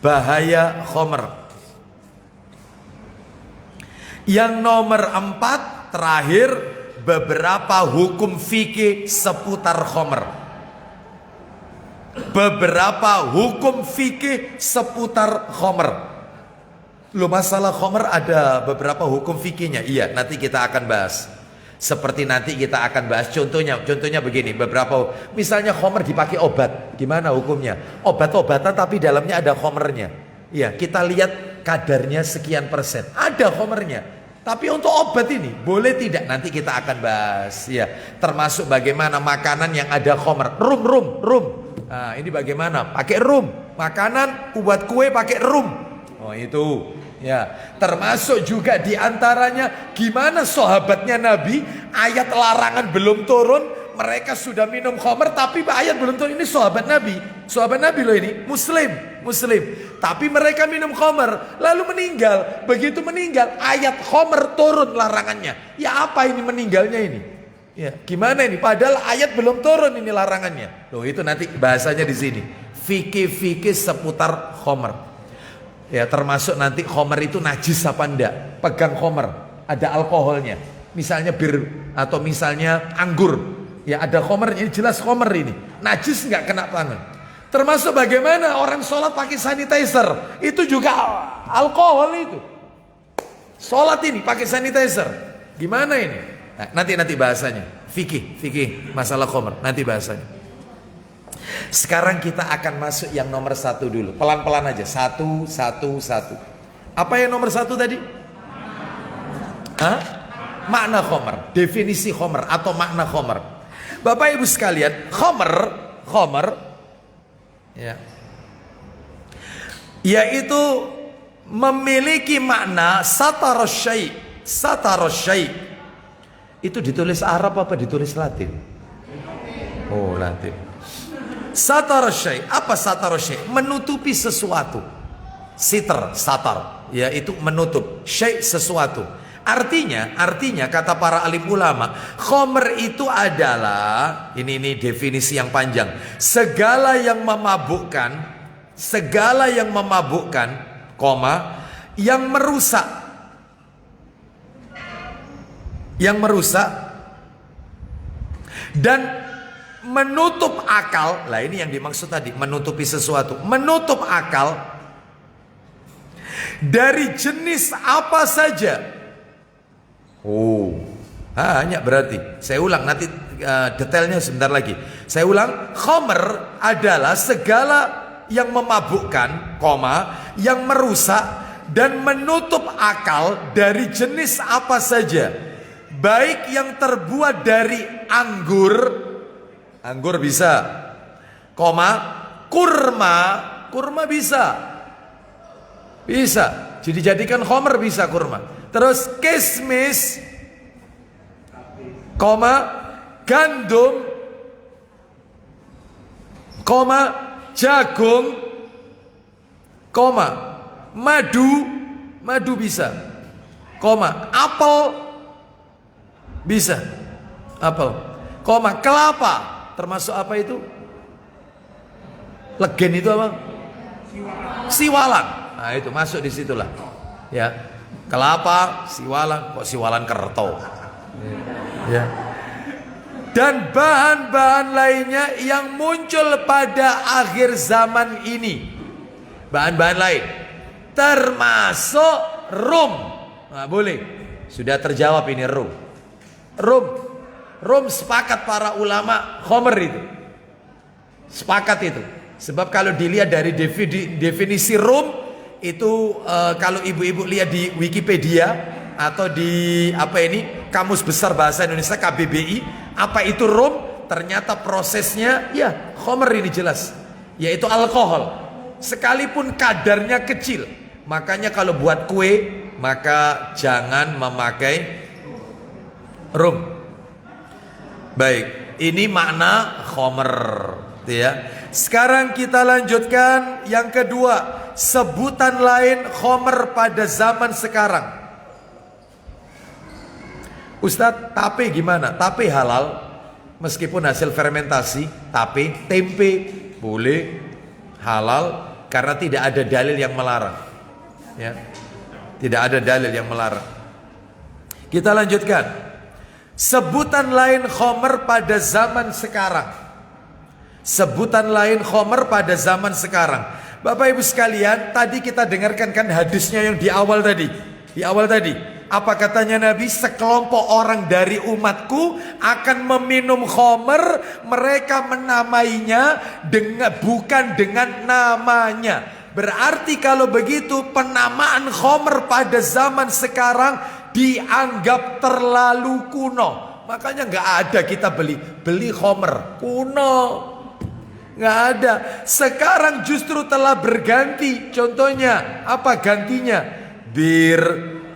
S1: Bahaya khamr. Yang nomor 4 terakhir, beberapa hukum fikih seputar khamr. Beberapa hukum fikih seputar khamr. Loh, masalah khamr ada beberapa hukum fikihnya. Iya, nanti kita akan bahas. Seperti nanti kita akan bahas contohnya begini, beberapa misalnya khamr dipakai obat, gimana hukumnya? Obat-obatan tapi dalamnya ada khamrnya. Iya, kita lihat kadarnya sekian persen. Ada khamrnya. Tapi untuk obat ini boleh tidak? Nanti kita akan bahas ya. Termasuk bagaimana makanan yang ada khamr. Rum. Nah, ini bagaimana? Pakai rum. Makanan buat kue pakai rum. Oh, itu. Ya, termasuk juga diantaranya gimana sahabatnya Nabi, ayat larangan belum turun, mereka sudah minum khamr tapi ayat belum turun. Ini sahabat Nabi loh, ini Muslim. Tapi mereka minum khamr lalu meninggal. Begitu meninggal ayat khamr turun larangannya. Ya apa ini meninggalnya ini? Ya, gimana ini? Padahal ayat belum turun ini larangannya. Loh, itu nanti bahasanya di sini. Fikih seputar khamr. Ya, termasuk nanti khamr itu najis apa enggak? Pegang khamr ada alkoholnya. Misalnya bir atau misalnya anggur. Ya, ada khamrnya, ini jelas khamr ini. Najis enggak kena tangan. Termasuk bagaimana orang sholat pakai sanitizer. Itu juga alkohol itu. Sholat ini pakai sanitizer. Gimana ini? Nah, nanti bahasanya. Fikih masalah khamr. Nanti bahasanya. Sekarang kita akan masuk yang nomor 1 dulu. Pelan-pelan aja. Satu. Apa yang nomor 1 tadi? Hah? Makna khamr. Definisi khamr atau makna khamr. Bapak Ibu sekalian, khamr ya, yaitu memiliki makna satar syai. Itu ditulis Arab apa ditulis Latin? Oh, Latin. Satar syai. Apa satar syai? Menutupi sesuatu. Satar, yaitu menutup. Syai sesuatu. Artinya kata para alim ulama, khamr itu adalah ini definisi yang panjang. Segala yang memabukkan, yang merusak dan menutup akal. Lah, ini yang dimaksud tadi, menutupi sesuatu, menutup akal dari jenis apa saja. Oh, banyak berarti. Saya ulang nanti detailnya sebentar lagi. Saya ulang, khamr adalah segala yang memabukkan, yang merusak dan menutup akal dari jenis apa saja. Baik yang terbuat dari anggur bisa, kurma bisa. Jadi jadikan khamr bisa kurma. Terus kismis, gandum, jagung, madu bisa, apel bisa, kelapa termasuk apa itu? Legen itu apa? Siwalan. Nah, itu masuk di situlah. Ya. Kelapa, siwalan, kok siwalan kerto. Ya. Dan bahan-bahan lainnya yang muncul pada akhir zaman ini. Bahan-bahan lain termasuk rum. Nah, boleh. Sudah terjawab ini rum. Rum sepakat para ulama khamr itu. Sepakat itu. Sebab kalau dilihat dari definisi rum itu, kalau ibu-ibu lihat di Wikipedia atau di Kamus Besar Bahasa Indonesia KBBI, apa itu rum? Ternyata prosesnya ya khamr ini jelas, yaitu alkohol. Sekalipun kadarnya kecil. Makanya kalau buat kue maka jangan memakai rum. Baik, ini makna khamr, ya. Sekarang kita lanjutkan yang kedua, sebutan lain khamr pada zaman sekarang. Ustadz, tape gimana? Tape halal meskipun hasil fermentasi. Tape, tempe boleh, halal karena tidak ada dalil yang melarang, ya. Tidak ada dalil yang melarang. Kita lanjutkan. Sebutan lain khamr pada zaman sekarang. Sebutan lain khamr pada zaman sekarang. Bapak Ibu sekalian, tadi kita dengarkan kan hadisnya yang di awal tadi. Di awal tadi, apa katanya Nabi? Sekelompok orang dari umatku akan meminum khamr, mereka menamainya bukan dengan namanya. Berarti kalau begitu penamaan khamr pada zaman sekarang dianggap terlalu kuno. Makanya nggak ada kita beli khamr kuno, nggak ada. Sekarang justru telah berganti. Contohnya apa gantinya? Bir,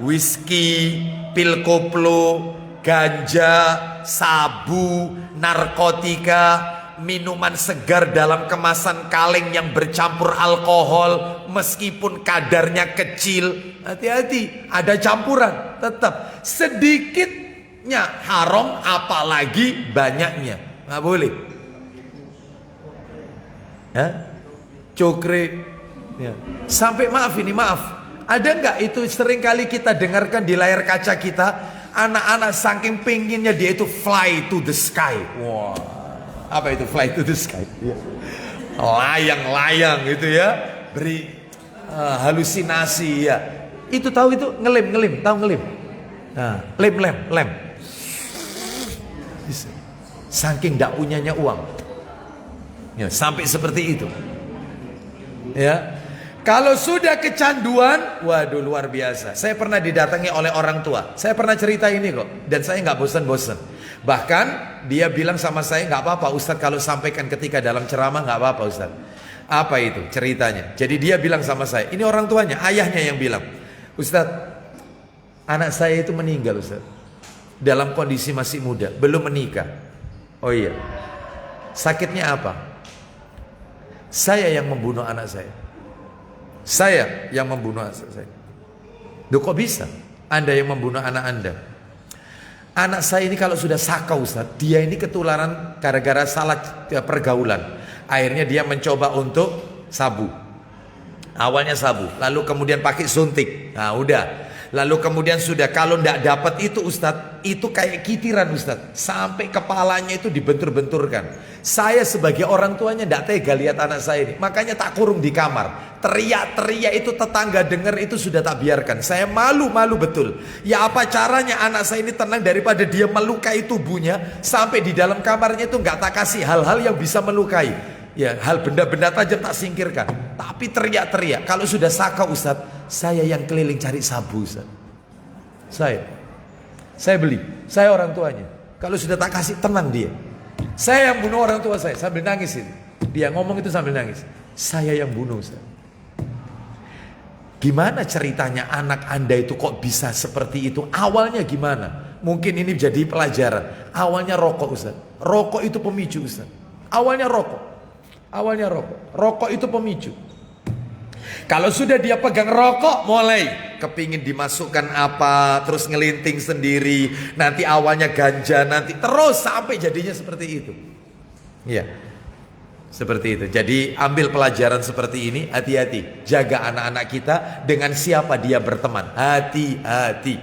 S1: whisky, pil koplo, ganja, sabu, narkotika, minuman segar dalam kemasan kaleng yang bercampur alkohol meskipun kadarnya kecil. Hati-hati, ada campuran. Tetap sedikitnya haram, apalagi banyaknya nggak boleh. Ya? Cokre, ya. Sampai maaf, ada nggak itu sering kali kita dengarkan di layar kaca kita, anak-anak saking pengennya dia itu fly to the sky. Wah, apa itu fly to the sky? Ya. Layang-layang gitu ya, beri halusinasi ya. Itu tahu itu ngelem, tahu ngelem? Nah, lem. Saking nggak punyanya uang, ya, sampai seperti itu. Ya, kalau sudah kecanduan, waduh luar biasa. Saya pernah didatangi oleh orang tua. Saya pernah cerita ini kok, dan saya nggak bosan-bosan. Bahkan dia bilang sama saya, nggak apa-apa Ustadz kalau sampaikan ketika dalam ceramah, nggak apa-apa Ustadz. Apa itu ceritanya? Jadi dia bilang sama saya, ini orang tuanya, ayahnya yang bilang, Ustadz, anak saya itu meninggal Ustadz, dalam kondisi masih muda, belum menikah. Oh iya, sakitnya apa? Saya yang membunuh anak saya. Saya yang membunuh anak saya. Duh, kok bisa Anda yang membunuh anak Anda? Anak saya ini kalau sudah sakau Ustaz, dia ini ketularan gara-gara salah pergaulan. Akhirnya dia mencoba untuk sabu. Awalnya sabu, lalu kemudian pakai suntik. Nah udah, lalu kemudian sudah, kalau tidak dapat itu Ustadz, itu kayak kitiran Ustadz, sampai kepalanya itu dibentur-benturkan. Saya sebagai orang tuanya tidak tega lihat anak saya ini, makanya tak kurung di kamar. Teriak-teriak itu tetangga dengar itu sudah tak biarkan. Saya malu-malu betul. Ya apa caranya anak saya ini tenang daripada dia melukai tubuhnya, sampai di dalam kamarnya itu nggak tak kasih hal-hal yang bisa melukai. Ya, hal benda-benda tajam tak singkirkan. Tapi teriak-teriak. Kalau sudah sakau Ustadz, saya yang keliling cari sabu Ustadz. Saya beli. Saya orang tuanya. Kalau sudah tak kasih, tenang dia. Saya yang bunuh orang tua saya sambil nangis itu. Dia ngomong itu sambil nangis. Saya yang bunuh Ustadz. Gimana ceritanya anak Anda itu kok bisa seperti itu? Awalnya gimana? Mungkin ini jadi pelajaran. Awalnya rokok Ustadz. Rokok itu pemicu Ustadz. Awalnya rokok. Rokok itu pemicu. Kalau sudah dia pegang rokok, mulai kepingin dimasukkan apa, terus ngelinting sendiri. Nanti awalnya ganja, nanti terus sampai jadinya seperti itu. Iya, seperti itu. Jadi ambil pelajaran seperti ini, hati-hati. Jaga anak-anak kita dengan siapa dia berteman. Hati-hati.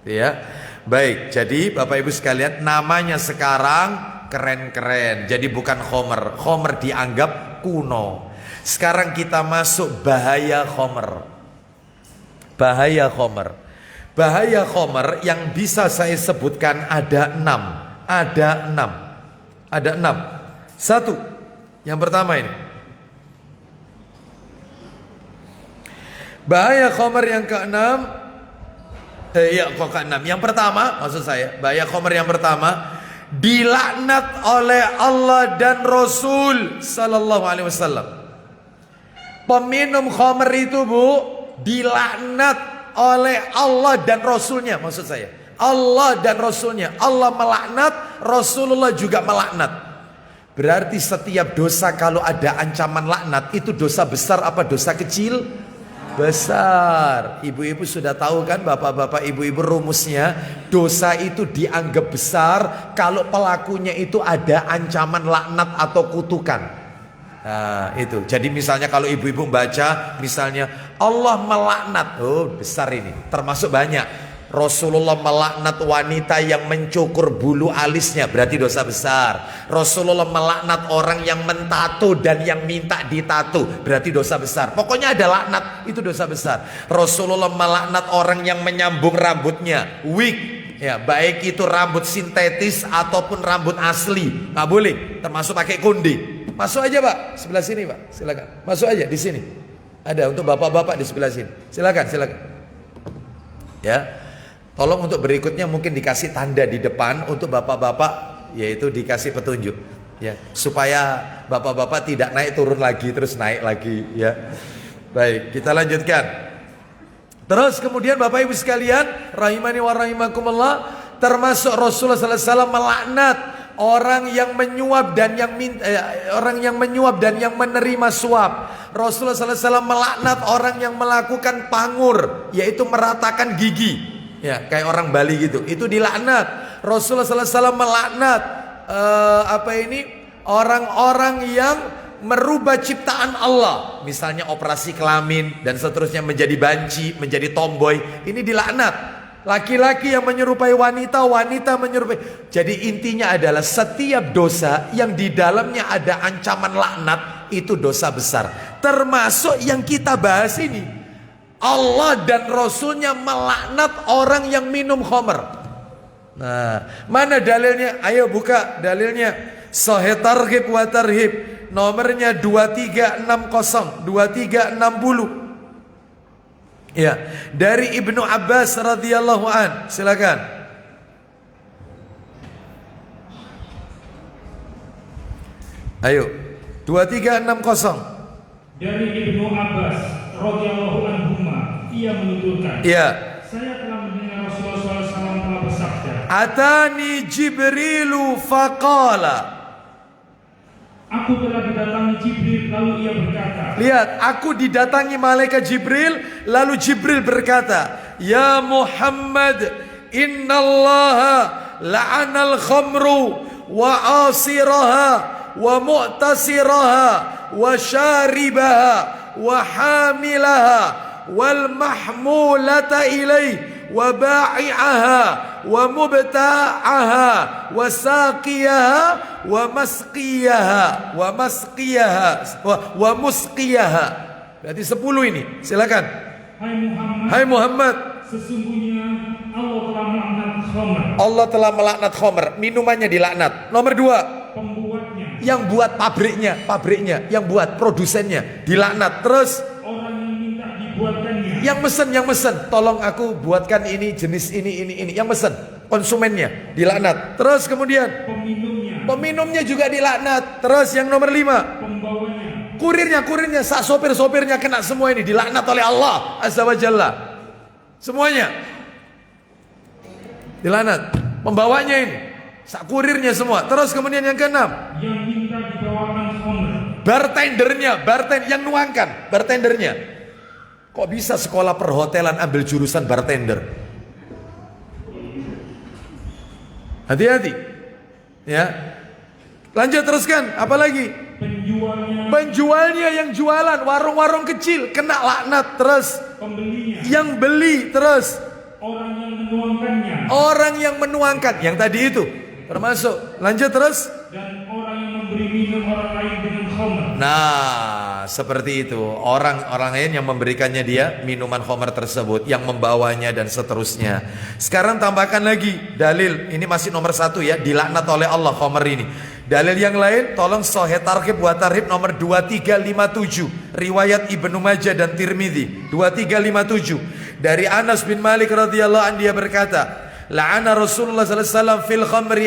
S1: Ya, baik. Jadi Bapak Ibu sekalian, namanya sekarang keren-keren. Jadi bukan khomer. Khomer dianggap kuno. Sekarang kita masuk bahaya khomer. Bahaya khomer. Bahaya khomer yang bisa saya sebutkan ada 6. Ada 6. Satu, Yang pertama ini. Bahaya khamar yang keenam. Keenam. Yang pertama, maksud saya, bahaya khamar yang pertama, dilaknat oleh Allah dan Rasul sallallahu alaihi wasallam. Peminum khamar itu, Bu, dilaknat oleh Allah dan Rasulnya, maksud saya. Allah dan Rasulnya. Allah melaknat, Rasulullah juga melaknat. Berarti setiap dosa kalau ada ancaman laknat, itu dosa besar apa dosa kecil? Besar. Ibu-ibu sudah tahu kan, bapak-bapak, ibu-ibu, rumusnya. Dosa itu dianggap besar kalau pelakunya itu ada ancaman laknat atau kutukan. Nah itu. Jadi misalnya kalau ibu-ibu baca, misalnya Allah melaknat, oh besar ini, termasuk banyak. Rasulullah melaknat wanita yang mencukur bulu alisnya, berarti dosa besar. Rasulullah melaknat orang yang mentato dan yang minta ditato, berarti dosa besar. Pokoknya ada laknat, itu dosa besar. Rasulullah melaknat orang yang menyambung rambutnya, wig, ya, baik itu rambut sintetis ataupun rambut asli, nggak boleh. Termasuk pakai konde. Masuk aja, Pak, sebelah sini, Pak, silakan. Masuk aja di sini. Ada untuk bapak-bapak di sebelah sini. Silakan, silakan. Ya. Tolong untuk berikutnya mungkin dikasih tanda di depan untuk bapak-bapak, yaitu dikasih petunjuk, ya, supaya bapak-bapak tidak naik turun lagi terus naik lagi, ya. Baik, kita lanjutkan. Terus kemudian Bapak Ibu sekalian, rahimani wa rahimakumullah, termasuk Rasulullah sallallahu alaihi wasallam melaknat orang yang menyuap dan yang menerima suap. Rasulullah sallallahu alaihi wasallam melaknat orang yang melakukan pangur, yaitu meratakan gigi. Ya, kayak orang Bali gitu. Itu dilaknat. Rasulullah sallallahu alaihi wasallam melaknat orang-orang yang merubah ciptaan Allah. Misalnya operasi kelamin dan seterusnya, menjadi banci, menjadi tomboy. Ini dilaknat. Laki-laki yang menyerupai wanita, wanita menyerupai. Jadi intinya adalah setiap dosa yang di dalamnya ada ancaman laknat, itu dosa besar. Termasuk yang kita bahas ini. Allah dan Rasulnya melaknat orang yang minum khamr. Nah, mana dalilnya? Ayo buka dalilnya. Sahih Targhib wa Tarhib, nomornya 2360, 2360. Ya, dari Ibnu Abbas radhiyallahu an. Silakan. Ayo, 2360.
S2: Dari Ibnu Abbas radhiyallahu anhuma, ia menuturkan,
S1: ya,
S2: saya telah mendengar Rasulullah SAW telah bersabda,
S1: Atani Jibrilu faqala.
S2: Aku telah didatangi Jibril, lalu ia berkata.
S1: Lihat, aku didatangi malaikat Jibril, lalu Jibril berkata, Ya Muhammad, innallaha la'anal khamru wa asiraha wa mu'tasiraha wa syaribaha wa hamilaha wal mahmulata ilaih wa ba'i'aha wa mubta'aha wa saqiyaha wa masqiyaha wa musqiyaha. Berarti 10 ini. Silakan. Hai Muhammad,
S2: sesungguhnya Allah telah melaknat khamr.
S1: Allah telah melaknat khamr, minumannya dilaknat. Nomor 2,
S2: pembuatnya,
S1: yang buat pabriknya, yang buat produsennya dilaknat. Terus
S2: orang yang minta dibuatkannya,
S1: yang mesen, tolong aku buatkan ini jenis ini. Yang mesen, konsumennya dilaknat. Terus kemudian peminumnya juga dilaknat. Terus yang nomor 5,
S2: pembawanya,
S1: kurirnya, sopir-sopirnya kena semua ini, dilaknat oleh Allah Azza wa Jalla. Semuanya dilaknat. Pembawanya ini, kurirnya semua. Terus kemudian yang ke-6,
S2: yang minta dibawakan khamr,
S1: bartendernya, yang nuangkan, bartendernya. Kok bisa sekolah perhotelan ambil jurusan bartender? Hati-hati. Ya. Lanjut teruskan, apalagi? Penjualnya yang jualan, warung-warung kecil kena laknat. Terus
S2: pembelinya,
S1: yang beli. Terus
S2: orang yang menuangkan,
S1: yang tadi itu termasuk. Lanjut terus.
S2: Dan orang yang memberi minum orang lain dengan khamr.
S1: Nah, seperti itu. Orang lain yang memberikannya dia minuman khamr tersebut, yang membawanya dan seterusnya. Sekarang tambahkan lagi dalil. Ini masih nomor 1 ya, dilaknat oleh Allah khamr ini. Dalil yang lain, tolong Sahih Targhib wa Tarhib nomor 2357, riwayat Ibnu Majah dan Tirmidzi 2357. Dari Anas bin Malik radhiyallahu anhu, dia berkata, la'ana Rasulullah sallallahu alaihi wasallam fil khamri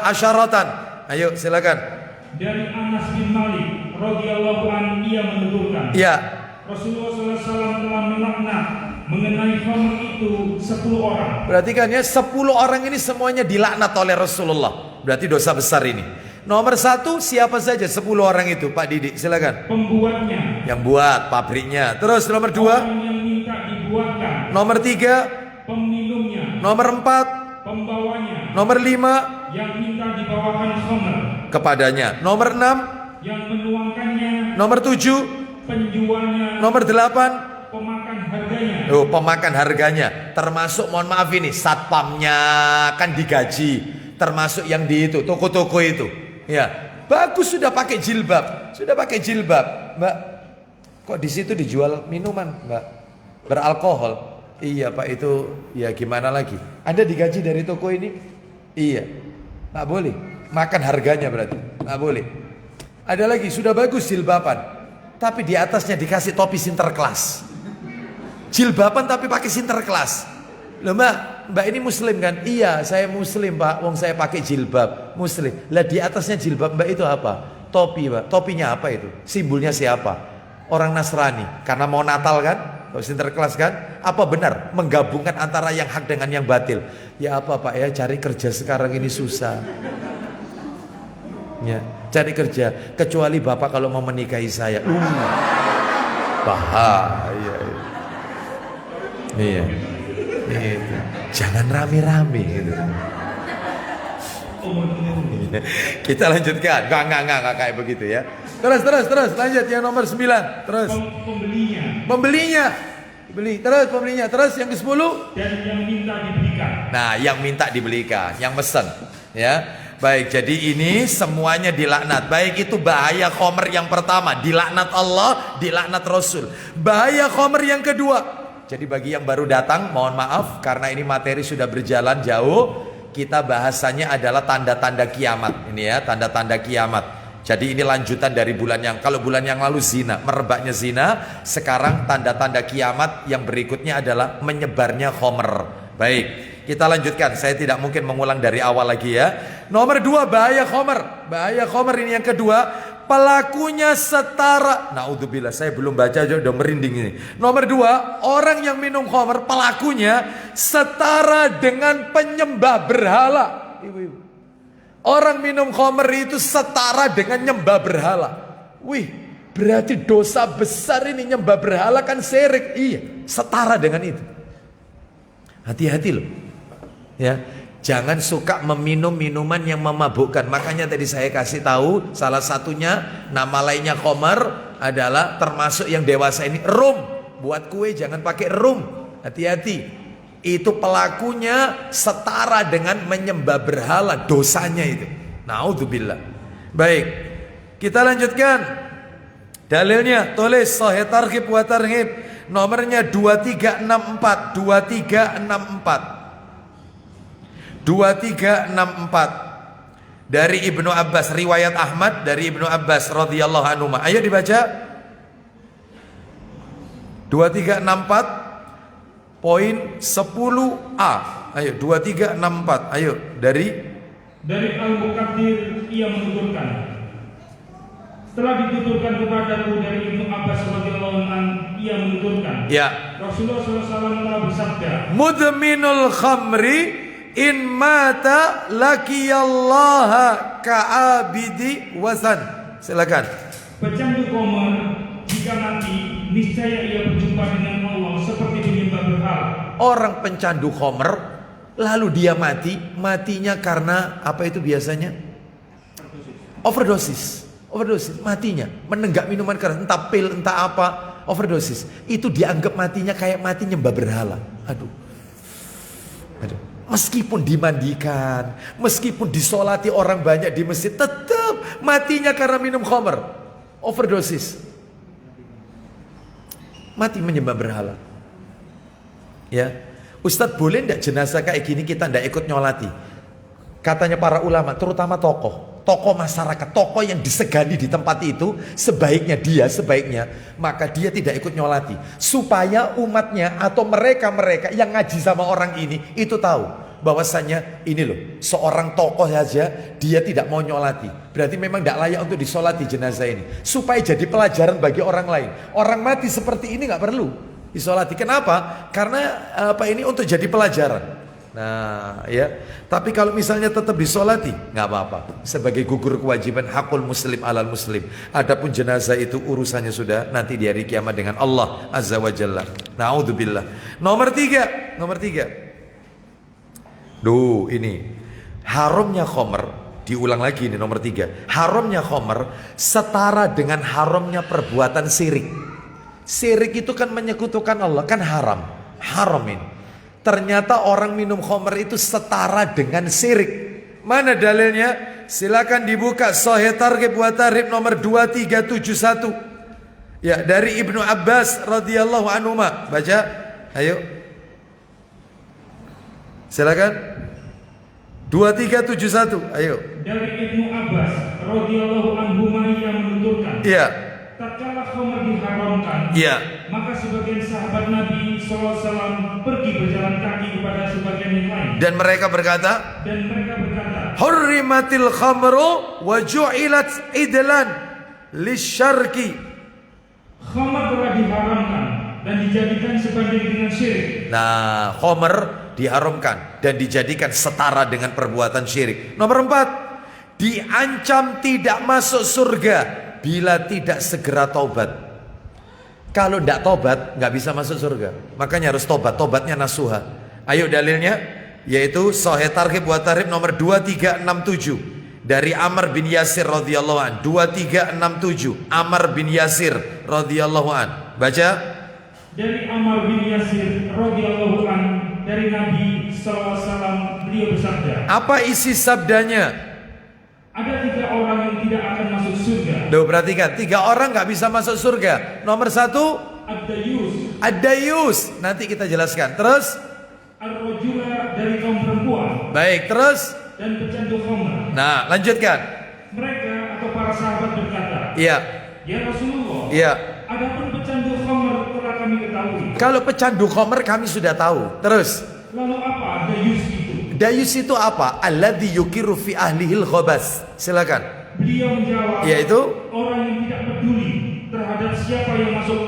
S1: asyaratan. Ayo silakan.
S2: Dari Anas bin Malik radhiyallahu anhu, ia menuturkan,
S1: ya,
S2: Rasulullah sallallahu alaihi wasallam telah melaknat mengenai khamr itu 10 orang.
S1: Perhatikan ya, 10 orang ini semuanya dilaknat oleh Rasulullah. Berarti dosa besar ini. Nomor 1 siapa saja 10 orang itu, Pak Didik, silakan.
S2: Pembuatnya,
S1: yang buat pabriknya. Terus nomor 2,
S2: orang yang minta dibuatkan.
S1: nomor 3,
S2: peminumnya.
S1: nomor 4,
S2: pembawanya.
S1: nomor 5,
S2: yang minta dibawakan khamr
S1: kepadanya. Nomor 6,
S2: yang menuangkannya.
S1: nomor 7,
S2: penjualnya.
S1: nomor 8,
S2: pemakan harganya.
S1: oh, pemakan harganya. Termasuk, mohon maaf ini, satpamnya kan digaji. Termasuk yang di itu, toko-toko itu. Ya, bagus, sudah pakai jilbab, Mbak. Kok di situ dijual minuman, Mbak, beralkohol? Iya, Pak, itu ya gimana lagi? Anda digaji dari toko ini? Iya, nggak boleh. Makan harganya berarti, nggak boleh. Ada lagi, sudah bagus jilbaban, tapi di atasnya dikasih topi Sinterklas. Jilbaban tapi pakai Sinterklas. Loh, Mbak ini muslim kan? Iya, saya muslim, Pak. Wong saya pakai jilbab, muslim. Lah di atasnya jilbab Mbak itu apa? Topi, Pak. Topinya apa itu? Simbolnya siapa? Orang Nasrani. Karena mau Natal kan? Kalau Sinterklas kan? Apa benar menggabungkan antara yang hak dengan yang batil? Ya apa, Pak ya? Cari kerja sekarang ini susah. Ya, cari kerja. Kecuali Bapak kalau mau menikahi saya. Bahaya. Iya. Itu. Jangan rame-rame gitu. Kita lanjutkan. Enggak kayak begitu ya. Terus lanjut yang nomor 9. Terus pembelinya. Beli. Terus pembelinya. Terus yang ke-10,
S2: dan yang minta dibelikan.
S1: Nah, yang minta dibelikan, yang mesen, ya. Baik, jadi ini semuanya dilaknat. Baik, itu bahaya khamr yang pertama, dilaknat Allah, dilaknat Rasul. Bahaya khamr yang kedua. Jadi bagi yang baru datang, mohon maaf karena ini materi sudah berjalan jauh. Kita bahasanya adalah tanda-tanda kiamat. Ini ya, tanda-tanda kiamat. Jadi ini lanjutan dari kalau bulan yang lalu zina, merebaknya zina. Sekarang tanda-tanda kiamat yang berikutnya adalah menyebarnya khamr. Baik, kita lanjutkan. Saya tidak mungkin mengulang dari awal lagi ya. Nomor 2, bahaya khamr. Bahaya khamr ini yang kedua. Pelakunya setara. Naudzubillah, saya belum baca aja udah merinding ini. Nomor 2, orang yang minum khamr pelakunya setara dengan penyembah berhala. Ibu-ibu, orang minum khamr itu setara dengan nyembah berhala. Wih, berarti dosa besar ini, nyembah berhala kan syirik. Iya, setara dengan itu. Hati-hati loh. Ya. Jangan suka meminum minuman yang memabukkan. Makanya tadi saya kasih tahu salah satunya, nama lainnya khamr adalah termasuk yang dewasa ini rum. Buat kue jangan pakai rum. Hati-hati. Itu pelakunya setara dengan menyembah berhala, dosanya itu. Naudzubillah. Baik, kita lanjutkan. Dalilnya tulis Sahih Targhib wa Tarhib nomornya 2364, 2364 dari Ibnu Abbas, riwayat Ahmad dari Ibnu Abbas radhiyallahu anhu. Ayo dibaca 2364 poin 10A. Ayo 2364. Ayo dari
S2: Al-Muqaddir, ia menuturkan, setelah dituturkan kepadaku dari Ibnu Abbas radhiyallahu anhu, ia menuturkan, ya, Rasulullah SAW telah bersabda, mudminul khamri in mata laqiyallaha ka'abidi wasan. Silakan. Pecandu khamr jika mati niscaya ia berjumpa dengan Allah seperti menyembah berhala. Orang pencandu khamr lalu dia matinya karena apa itu biasanya? Overdosis. Matinya menenggak minuman keras, entah pil entah apa, overdosis. Itu dianggap matinya kayak mati nyembah berhala. Aduh. Meskipun dimandikan, meskipun disolati orang banyak di masjid, tetap matinya karena minum khamr, overdosis, mati menyembah berhala. Ya, Ustadz, boleh tidak jenazah kayak gini kita tidak ikut nyolati? Katanya para ulama, terutama tokoh.
S1: tokoh masyarakat, tokoh yang disegani di tempat itu, sebaiknya maka dia tidak ikut nyolati, supaya umatnya atau mereka yang ngaji sama orang ini itu tahu bahwasanya ini loh, seorang tokoh saja dia tidak mau nyolati, berarti memang tidak layak untuk disolati jenazah ini, supaya jadi pelajaran bagi orang lain. Orang mati seperti ini nggak perlu disolati. Kenapa? Karena ini untuk jadi pelajaran. Nah ya, tapi kalau misalnya tetap disolati nggak apa-apa, sebagai gugur kewajiban hakul muslim alal muslim. Adapun jenazah itu urusannya sudah nanti di hari kiamat dengan Allah azza wa jalla. Naudzubillah. Nomor tiga. Duh, ini haramnya khamr. Diulang lagi ini nomor 3. Haramnya khamr setara dengan haramnya perbuatan syirik. Syirik itu kan menyekutukan Allah, kan haram. Haram ini. Ternyata orang minum khamr itu setara dengan syirik. Mana dalilnya? Silakan dibuka Sahih Targhib wa Tarhib nomor 2371. Ya, dari Ibnu Abbas radhiyallahu anhu. Baca. Ayo. Silakan. 2371. Ayo.
S2: Dari Ibnu Abbas radhiyallahu anhu yang menuturkan.
S1: Iya.
S2: Tatkala khamr diharamkan,
S1: iya,
S2: maka sebagian sahabat Nabi SAW pergi berjalan kaki kepada sebagian yang lain.
S1: Dan mereka berkata, Hurrimatil khamru wa ju'ilat idlan lisyarki.
S2: Khamr telah diharamkan dan dijadikan sebanding dengan syirik.
S1: Nah, khamr diharamkan dan dijadikan setara dengan perbuatan syirik. Nomor 4, diancam tidak masuk surga bila tidak segera taubat. Kalau tidak taubat nggak bisa masuk surga. Makanya harus taubat. Taubatnya nasuha. Ayo dalilnya, yaitu Sahih Targhib wa Tarhib nomor 2367 dari Amr bin Yasir radhiyallahu an. 2367 Amr bin Yasir radhiyallahu an. Baca.
S2: Dari Amr bin Yasir radhiyallahu an, dari Nabi SAW, beliau bersabda.
S1: Apa isi sabdanya?
S2: Ada 3 orang yang tidak akan masuk surga.
S1: Duh, perhatikan, 3 orang nggak bisa masuk surga. Nomor 1, Ad-Dayus. Nanti kita jelaskan. Terus,
S2: Ar-Rajula, dari kaum perempuan.
S1: Baik, terus.
S2: Dan pecandu khamr.
S1: Nah, lanjutkan.
S2: Mereka atau para sahabat berkata,
S1: iya,
S2: ya Rasulullah,
S1: iya,
S2: adapun pecandu khamr telah kami ketahui.
S1: Kalau pecandu khamr kami sudah tahu. Terus,
S2: lalu apa Dayus itu?
S1: Dayus itu apa? Alladzi yukiru fi ahlihil khabas. Silakan.
S2: Beliau menjawab,
S1: yaitu
S2: orang yang tidak peduli terhadap siapa yang masuk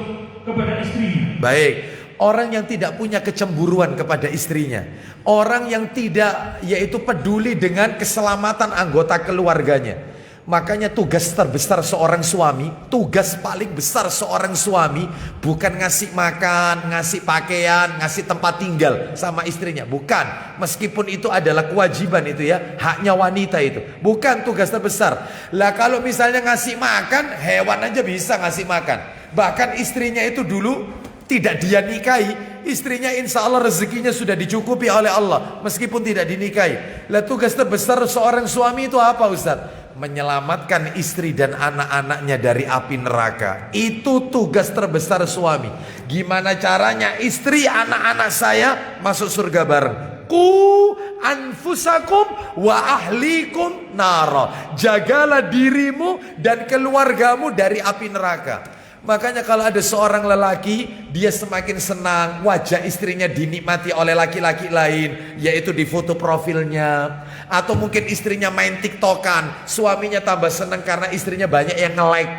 S2: kepada istrinya.
S1: Baik, orang yang tidak punya kecemburuan kepada istrinya, orang yang tidak yaitu peduli dengan keselamatan anggota keluarganya. Makanya tugas terbesar seorang suami, tugas paling besar seorang suami bukan ngasih makan, ngasih pakaian, ngasih tempat tinggal sama istrinya. Bukan, meskipun itu adalah kewajiban itu ya, haknya wanita itu. Bukan tugas terbesar. Lah kalau misalnya ngasih makan, hewan aja bisa ngasih makan. Bahkan istrinya itu dulu tidak dia nikahi, istrinya insya Allah rezekinya sudah dicukupi oleh Allah meskipun tidak dinikahi. Lah tugas terbesar seorang suami itu apa Ustaz? Menyelamatkan istri dan anak-anaknya dari api neraka. Itu tugas terbesar suami. Gimana caranya istri anak-anak saya masuk surga bareng? Ku anfusakum wa ahlikum nara. Jagalah dirimu dan keluargamu dari api neraka. Makanya kalau ada seorang lelaki, dia semakin senang wajah istrinya dinikmati oleh laki-laki lain, yaitu di foto profilnya. Atau mungkin istrinya main tiktokan, suaminya tambah senang karena istrinya banyak yang nge-like.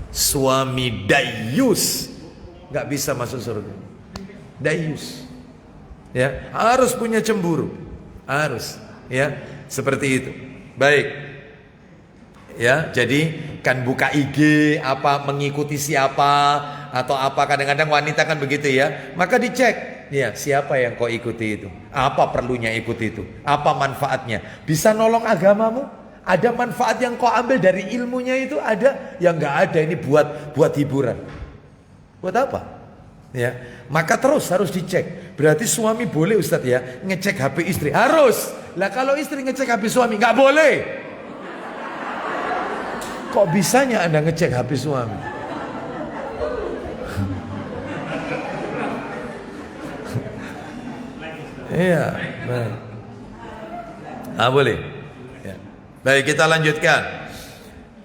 S1: Suami dayus gak bisa masuk surga. Dayus ya, harus punya cemburu. Harus ya, seperti itu. Baik. Ya, jadi kan buka IG apa mengikuti siapa atau apa, kadang-kadang wanita kan begitu ya. Maka dicek, ya siapa yang kau ikuti itu? Apa perlunya ikuti itu? Apa manfaatnya? Bisa nolong agamamu? Ada manfaat yang kau ambil dari ilmunya itu? Ada? Yang nggak ada, ini buat hiburan. Buat apa? Ya, maka terus harus dicek. Berarti suami boleh Ustadz ya ngecek HP istri? Harus. Lah kalau istri ngecek HP suami nggak boleh. Kok bisanya Anda ngecek HP suami? Iya, boleh. Baik, kita lanjutkan.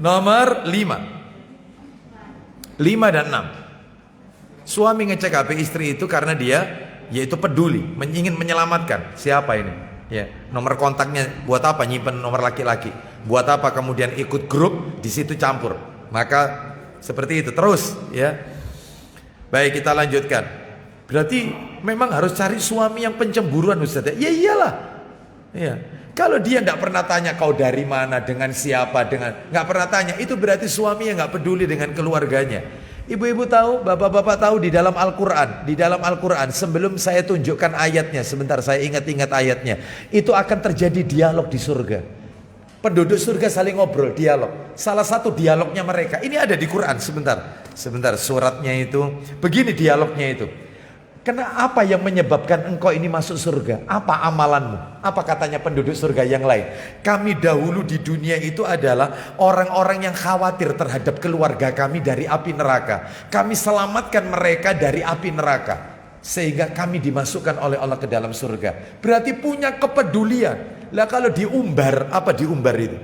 S1: Nomor 5 dan 6. Suami ngecek HP istri itu karena dia yaitu peduli, ingin menyelamatkan. Siapa ini? Ya, nomor kontaknya buat apa nyimpen nomor laki-laki? Buat apa kemudian ikut grup di situ campur? Maka seperti itu terus, ya. Baik, kita lanjutkan. Berarti memang harus cari suami yang pencemburuan, Ustaz. Ya iyalah. Ya. Kalau dia tidak pernah tanya kau dari mana, dengan siapa, nggak pernah tanya, itu berarti suami yang nggak peduli dengan keluarganya. Ibu-ibu tahu, bapak-bapak tahu di dalam Al-Quran, sebelum saya tunjukkan ayatnya, sebentar saya ingat-ingat ayatnya, itu akan terjadi dialog di surga. Penduduk surga saling ngobrol, dialog. Salah satu dialognya mereka, ini ada di Quran, sebentar suratnya itu, begini dialognya itu. Kenapa yang menyebabkan engkau ini masuk surga? Apa amalanmu? Apa katanya penduduk surga yang lain? Kami dahulu di dunia itu adalah orang-orang yang khawatir terhadap keluarga kami dari api neraka. Kami selamatkan mereka dari api neraka, sehingga kami dimasukkan oleh Allah ke dalam surga. Berarti punya kepedulian. Lah kalau diumbar, apa diumbar itu?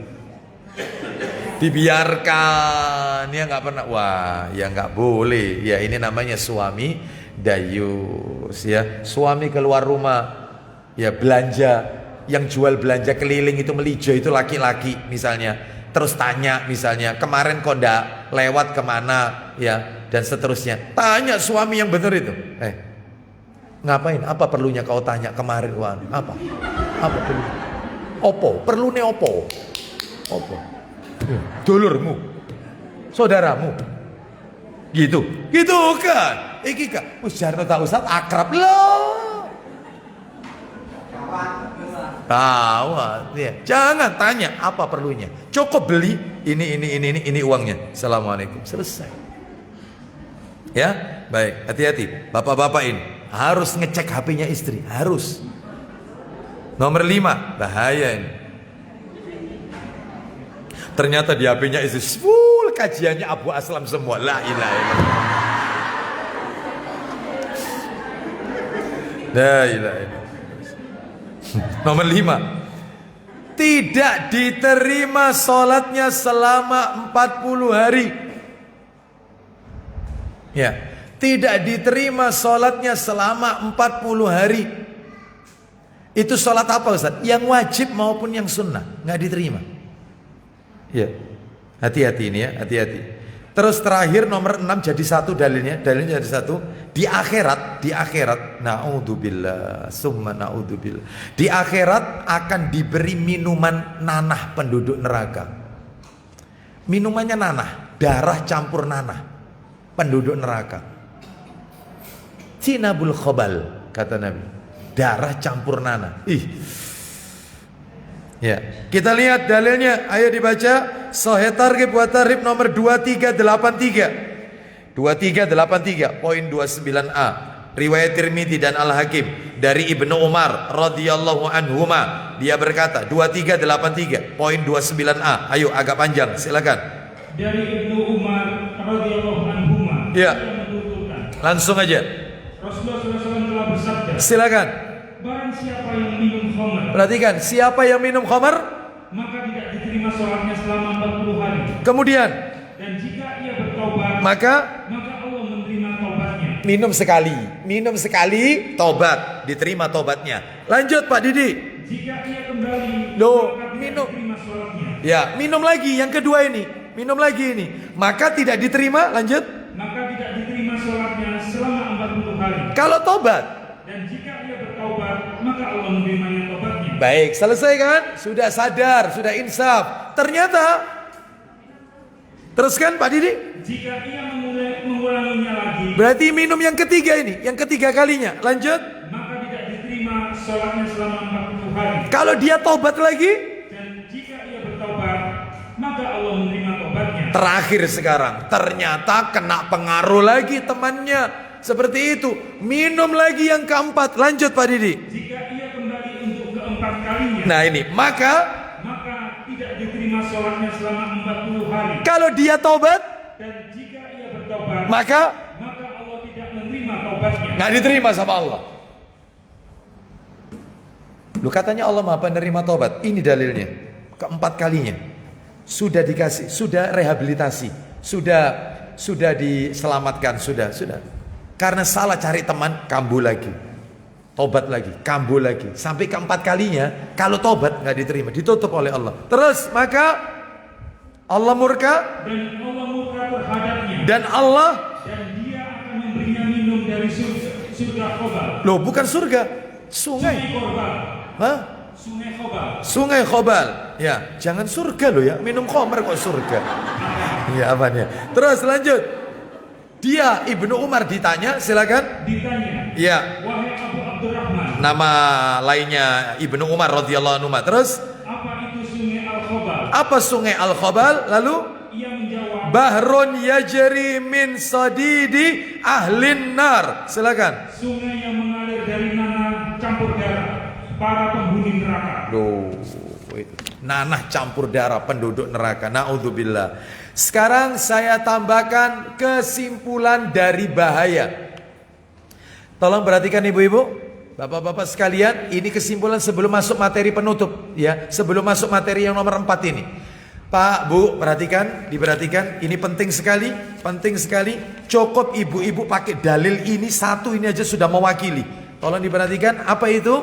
S1: Dibiarkan, ya nggak pernah. Wah, ya nggak boleh. Ya ini namanya suami dayus, ya. Suami keluar rumah, ya belanja, yang jual belanja keliling itu melijo itu laki-laki misalnya. Terus tanya misalnya, kemarin kok ndak lewat kemana, ya, dan seterusnya. Tanya suami yang benar itu. Ngapain? Apa perlunya kau tanya kemarin, Wan? Apa perlu? Opo? Perlu ne opo? Opo? Dulurmu, saudaramu, gitu kan? Iki kak, Jarno tak usah akrab loh. Tahu, ya. Jangan tanya apa perlunya. Cukup beli ini uangnya. Assalamualaikum, selesai. Ya, baik. Hati-hati, bapak-bapak ini harus ngecek HP-nya istri, harus. Nomor 5, bahaya ini. Ternyata di HP-nya istri full kajiannya Abu Aslam semua. La ilaha illallah. La ilaha illallah. Nomor 5, tidak diterima sholatnya selama 40 hari. Ya, tidak diterima sholatnya selama 40 hari. Itu sholat apa Ustaz? Yang wajib maupun yang sunnah, nggak diterima. Ya, hati-hati ini ya, hati-hati. Terus terakhir nomor 6 jadi satu dalilnya jadi satu. Di akhirat, naudzubillah, summa naudzubillah. Di akhirat akan diberi minuman nanah penduduk neraka. Minumannya nanah, darah campur nanah penduduk neraka. Cinabul khobal, kata Nabi. Darah campur nanah. Ya, kita lihat dalilnya. Ayo dibaca. Sahih Targhib wa Tarhib nomor 2383. 2383 poin 29a. Riwayat Tirmidzi dan Al-Hakim dari Ibnu Umar radhiyallahu anhuma, dia berkata 2383 poin 29a. Ayo agak panjang, silakan.
S2: Dari Ibnu Umar radhiyallahu anhuma.
S1: Ya. Langsung aja.
S2: Rasulullah SAW telah bersabda.
S1: Silakan.
S2: Barang siapa yang minum khamar.
S1: Perhatikan, siapa yang minum khamar,
S2: maka tidak diterima sholatnya selama 40 hari.
S1: Kemudian,
S2: dan jika ia bertobat,
S1: maka
S2: Allah menerima tobatnya.
S1: Minum sekali, tobat, diterima tobatnya. Lanjut Pak Didi.
S2: Jika ia kembali,
S1: minum.
S2: Diterima sholatnya.
S1: Ya, minum lagi yang kedua ini. Minum lagi ini. Maka tidak diterima, lanjut.
S2: Maka tidak diterima sholatnya selama 40 hari.
S1: Kalau tobat.
S2: Dan jika ia bertobat, maka Allah menerimanya tobatnya.
S1: Baik, selesai kan? Sudah sadar, sudah insaf. Ternyata, teruskan Pak Didi.
S2: Jika ia mengulanginya lagi,
S1: berarti minum yang ketiga ini, yang ketiga kalinya. Lanjut.
S2: Maka tidak diterima sholatnya selama 40 hari.
S1: Kalau dia tobat lagi,
S2: dan jika ia bertobat, maka Allah menerima tobatnya.
S1: Terakhir sekarang, ternyata kena pengaruh lagi temannya. Seperti itu. Minum lagi yang keempat. Lanjut Pak Didi.
S2: Jika ia kembali untuk keempat kalinya.
S1: Nah ini, maka
S2: tidak diterima sholatnya selama 40 hari.
S1: Kalau dia tobat,
S2: dan jika ia bertobat,
S1: maka
S2: Allah tidak menerima tobatnya.
S1: nggak diterima sama Allah. Lu katanya Allah Maha Penerima tobat. Ini dalilnya. keempat kalinya. Sudah dikasih, sudah rehabilitasi, sudah diselamatkan, sudah. Karena salah cari teman, kambuh lagi. Tobat lagi, kambuh lagi. Sampai keempat kalinya, kalau tobat nggak diterima, ditutup oleh Allah. Terus maka Allah murka dan Allah
S2: dia akan memberinya minum dari surga Khobal.
S1: Loh, bukan surga, sungai. Hah? Sungai Khobal. Ya, jangan surga loh ya. Minum khamr kok surga. Ya, apanya? Terus lanjut. Dia Ibnu Umar ditanya, silakan.
S2: Ditanya.
S1: Ya.
S2: Wahai Abu Abdurrahman.
S1: Nama lainnya Ibnu Umar radhiyallahu anhu. Terus?
S2: Apa itu sungai Al-Khobal?
S1: Apa sungai Al-Khobal? Lalu?
S2: Ia menjawab.
S1: Bahrun yajri min sadidi ahlin nar. Silakan.
S2: Sungai yang mengalir dari nanah campur darah para penghuni neraka.
S1: Loh, nanah campur darah penduduk neraka. Naudzubillah. Sekarang saya tambahkan kesimpulan dari bahaya. Tolong perhatikan ibu-ibu, bapak-bapak sekalian, ini kesimpulan sebelum masuk materi penutup ya, sebelum masuk materi yang nomor 4 ini. Pak, Bu, diperhatikan, ini penting sekali. Cukup ibu-ibu pakai dalil ini satu ini aja sudah mewakili. Tolong diperhatikan, apa itu?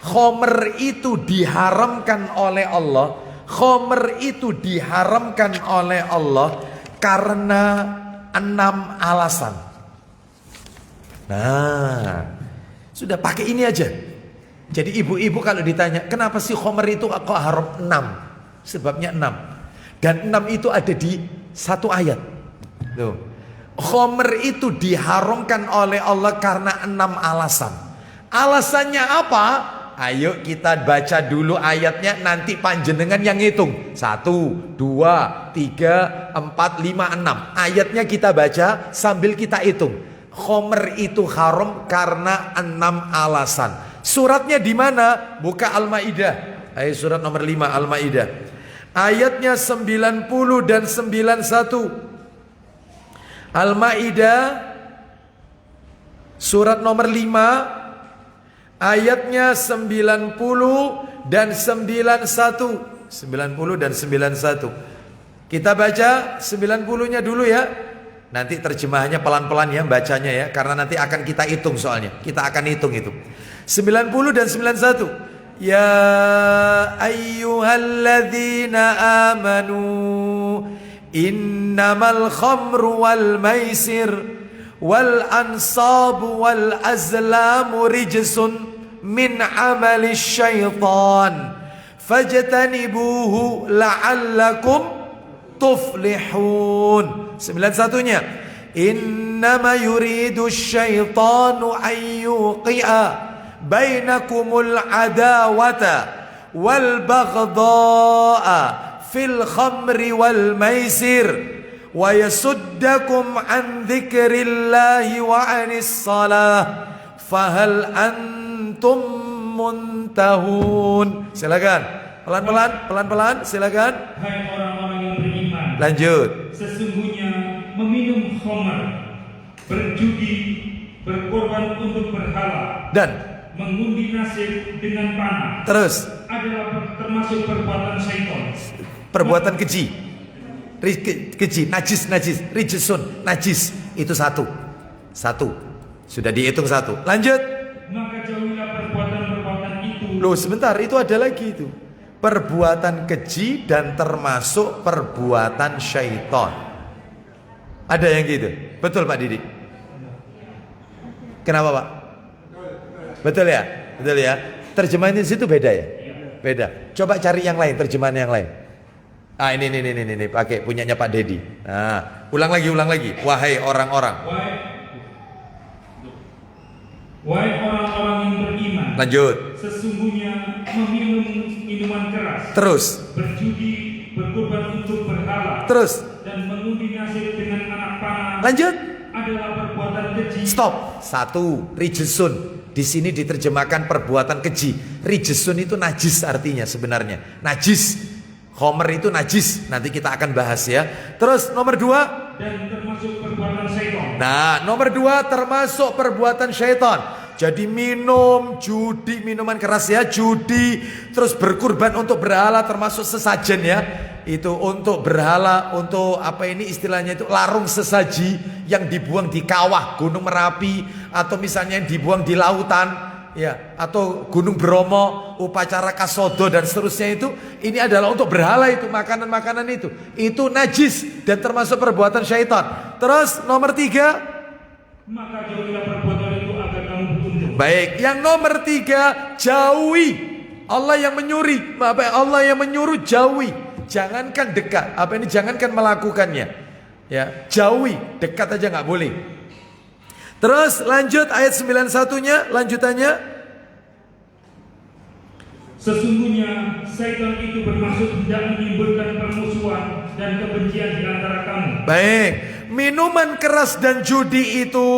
S1: Khomer itu diharamkan oleh Allah. Khomer itu diharamkan oleh Allah karena 6 alasan. Nah, sudah pakai ini aja. Jadi ibu-ibu kalau ditanya, kenapa sih khomer itu kok haram? 6. Sebabnya 6. Dan 6 itu ada di satu ayat. Loh. Khomer itu diharamkan oleh Allah karena 6 alasan. Alasannya apa? Ayo kita baca dulu ayatnya, nanti panjenengan yang hitung. 1, 2, 3, 4, 5, 6. Ayatnya kita baca sambil kita hitung. Khomer itu haram karena 6 alasan. Suratnya di mana? Buka Al-Maidah. Ayo surat nomor 5 Al-Maidah. Ayatnya 90 dan 91. Al-Maidah surat nomor 5 ayatnya 90 dan 91. 90 dan 91. Kita baca 90-nya dulu ya. Nanti terjemahannya pelan-pelan ya bacanya ya, karena nanti akan kita hitung soalnya. Kita akan hitung itu. 90 dan 91. Ya ayyuhalladzina amanu innamal khamru wal maisir wal ansabu wal azlamu rijsun min amali syaitan fajtanibuhu la'allakum tuflihun. 91-nya innama yuridu syaitanu ayyuqi'a bainakumul adawata wal baghdha'a fil khamri wal maisir wa yasuddakum an dzikrillahi wa anis salah fahal antum muntahun. Silakan pelan-pelan silakan.
S2: Hai orang-orang yang beriman,
S1: lanjut.
S2: Sesungguhnya meminum khamr, berjudi, berkorban untuk berhala, dan mengundi nasib dengan panah
S1: terus
S2: adalah termasuk perbuatan syaitan.
S1: Perbuatan keji, najis, rijsun, najis. Itu satu. Sudah dihitung 1. Lanjut.
S2: Maka jauhilah perbuatan-perbuatan itu.
S1: Loh sebentar, itu ada lagi itu. Perbuatan keji dan termasuk perbuatan syaitan. Ada yang gitu? Betul Pak Didi? Kenapa Pak? Betul ya? Terjemahan di situ beda ya? Beda. Coba cari yang lain, terjemahan yang lain. Ah ini pakai punyanya Pak Dedi. Nah, ulang lagi. Wahai orang-orang.
S2: Wahai orang-orang yang beriman.
S1: Lanjut.
S2: Sesungguhnya meminum minuman keras.
S1: Terus.
S2: Berjudi, berkorban untuk berhala.
S1: Terus.
S2: Dan mengundi nasib dengan anak panah.
S1: Lanjut.
S2: Adalah perbuatan keji.
S1: Stop. 1. Rijsun. Di sini diterjemahkan perbuatan keji. Rijsun itu najis artinya sebenarnya. Najis. Khomer itu najis. Nanti kita akan bahas ya. Terus nomor 2.
S2: Dan termasuk perbuatan syaitan.
S1: Nah nomor 2 termasuk perbuatan syaitan. Jadi minum, judi, minuman keras ya, judi, terus berkurban untuk berhala termasuk sesajen ya. Itu untuk berhala, untuk apa ini istilahnya itu larung sesaji yang dibuang di kawah Gunung Merapi atau misalnya yang dibuang di lautan ya, atau Gunung Bromo, upacara kasodo dan seterusnya itu, ini adalah untuk berhala itu, makanan-makanan itu najis dan termasuk perbuatan syaitan. Terus nomor 3,
S2: maka jauhilah perbuatan itu agar kamu beruntung.
S1: Baik, yang nomor 3, jauhi. Allah yang menyuruh, Allah yang menyuruh jauhi. Jangankan dekat, jangankan melakukannya. Ya, jauhi, dekat aja nggak boleh. Terus lanjut ayat 91-nya, lanjutannya.
S2: Sesungguhnya syaitan itu bermaksud tidak menimbulkan permusuhan dan kebencian di antara kamu.
S1: Baik, minuman keras dan judi itu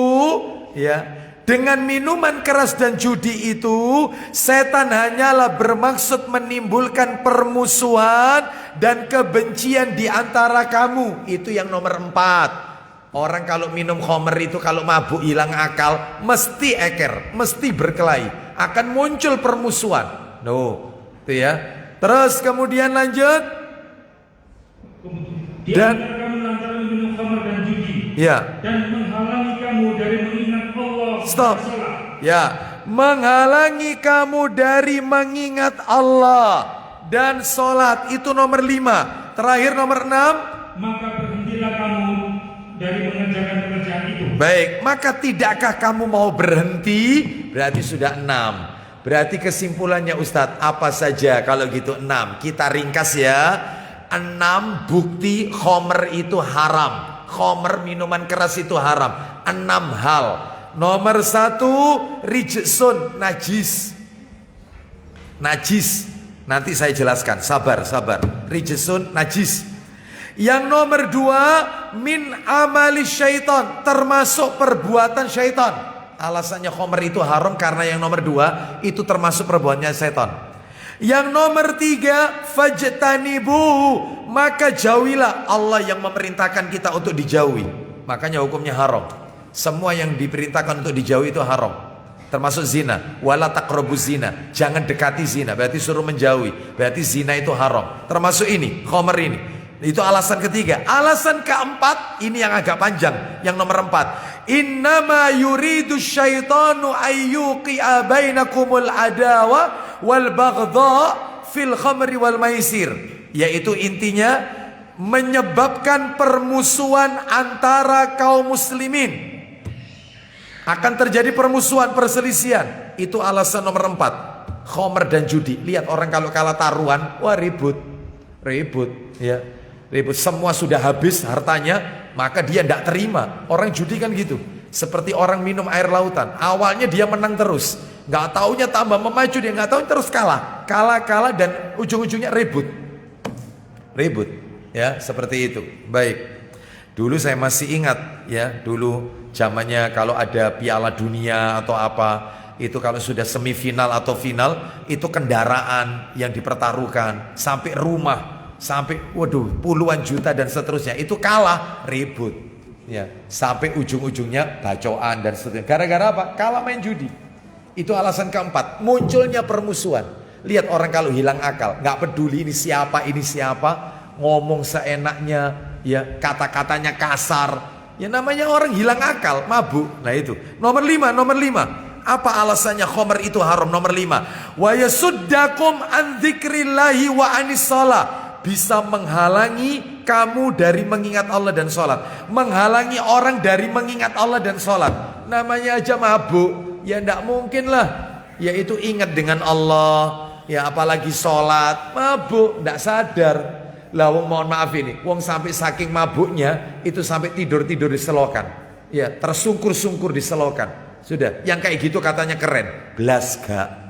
S1: ya. Dengan minuman keras dan judi itu, setan hanyalah bermaksud menimbulkan permusuhan dan kebencian di antara kamu. Itu yang nomor 4. Orang kalau minum khamr itu, kalau mabuk hilang akal, mesti eker, mesti berkelahi, akan muncul permusuhan. Itu ya. Terus kemudian lanjut.
S2: Dan kamu lantaran minum khamr dan judi.
S1: Ya.
S2: Dan menghalangi kamu dari mengingat Allah.
S1: Stop. Ya, menghalangi kamu dari mengingat Allah dan sholat, itu nomor 5. Terakhir nomor 6.
S2: Maka berhentilah kamu dari mengerjakan pekerjaan itu.
S1: Baik, maka tidakkah kamu mau berhenti? Berarti sudah 6. Berarti kesimpulannya Ustadz, apa saja kalau gitu 6? Kita ringkas ya. 6 bukti khamr itu haram. Khamr, minuman keras itu haram. 6 hal. Nomor 1, rijsun, najis. Najis. Nanti saya jelaskan, sabar. Rijsun, najis. Yang nomor 2, min amali syaitan, termasuk perbuatan syaitan. Alasannya khamr itu haram karena yang nomor 2 itu termasuk perbuatannya syaitan. Yang nomor 3, fajtanibu, maka jauhilah. Allah yang memerintahkan kita untuk dijauhi, makanya hukumnya haram. Semua yang diperintahkan untuk dijauhi itu haram, termasuk zina. Wala taqrabuz zina, jangan dekati zina, berarti suruh menjauhi, berarti zina itu haram. Termasuk ini, khamr ini. Itu alasan ketiga. Alasan keempat, ini yang agak panjang, yang nomor 4. Innama yuridu syaitanu ayyuqi'a bainakumul adawa wal baghdha fil khamri wal maisir. Yaitu intinya menyebabkan permusuhan antara kaum muslimin. Akan terjadi permusuhan, perselisihan. Itu alasan nomor 4. Khamr dan judi. Lihat orang kalau kalah taruhan, wah ribut ya. Ribut, semua sudah habis hartanya, maka dia tidak terima. Orang judi kan gitu, seperti orang minum air lautan. Awalnya dia menang terus, nggak taunya tambah memacu, dia nggak tahu terus kalah dan ujung-ujungnya ribut ya, seperti itu. Baik, dulu saya masih ingat ya, dulu zamannya kalau ada Piala Dunia atau apa, itu kalau sudah semifinal atau final, itu kendaraan yang dipertaruhkan sampai rumah, sampai puluhan juta dan seterusnya. Itu kalah, ribut ya, sampai ujung-ujungnya bacoan dan seterusnya. Gara-gara apa? Kalah main judi. Itu alasan keempat, munculnya permusuhan. Lihat orang kalau hilang akal, nggak peduli ini siapa, ngomong seenaknya ya, kata-katanya kasar ya, namanya orang hilang akal, mabuk. Nah itu nomor 5. Apa alasannya khamr itu haram? Nomor 5, wa yasuddakum an dzikrillahi wa anis shalah, bisa menghalangi kamu dari mengingat Allah dan sholat. Menghalangi orang dari mengingat Allah dan sholat. Namanya aja mabuk, ya tidak mungkin lah. Yaitu ingat dengan Allah, ya apalagi sholat, mabuk, tidak sadar. Lah mohon maaf ini, wong sampai saking mabuknya itu sampai tidur di selokan, ya tersungkur-sungkur di selokan. Sudah, yang kayak gitu katanya keren. Belas gak.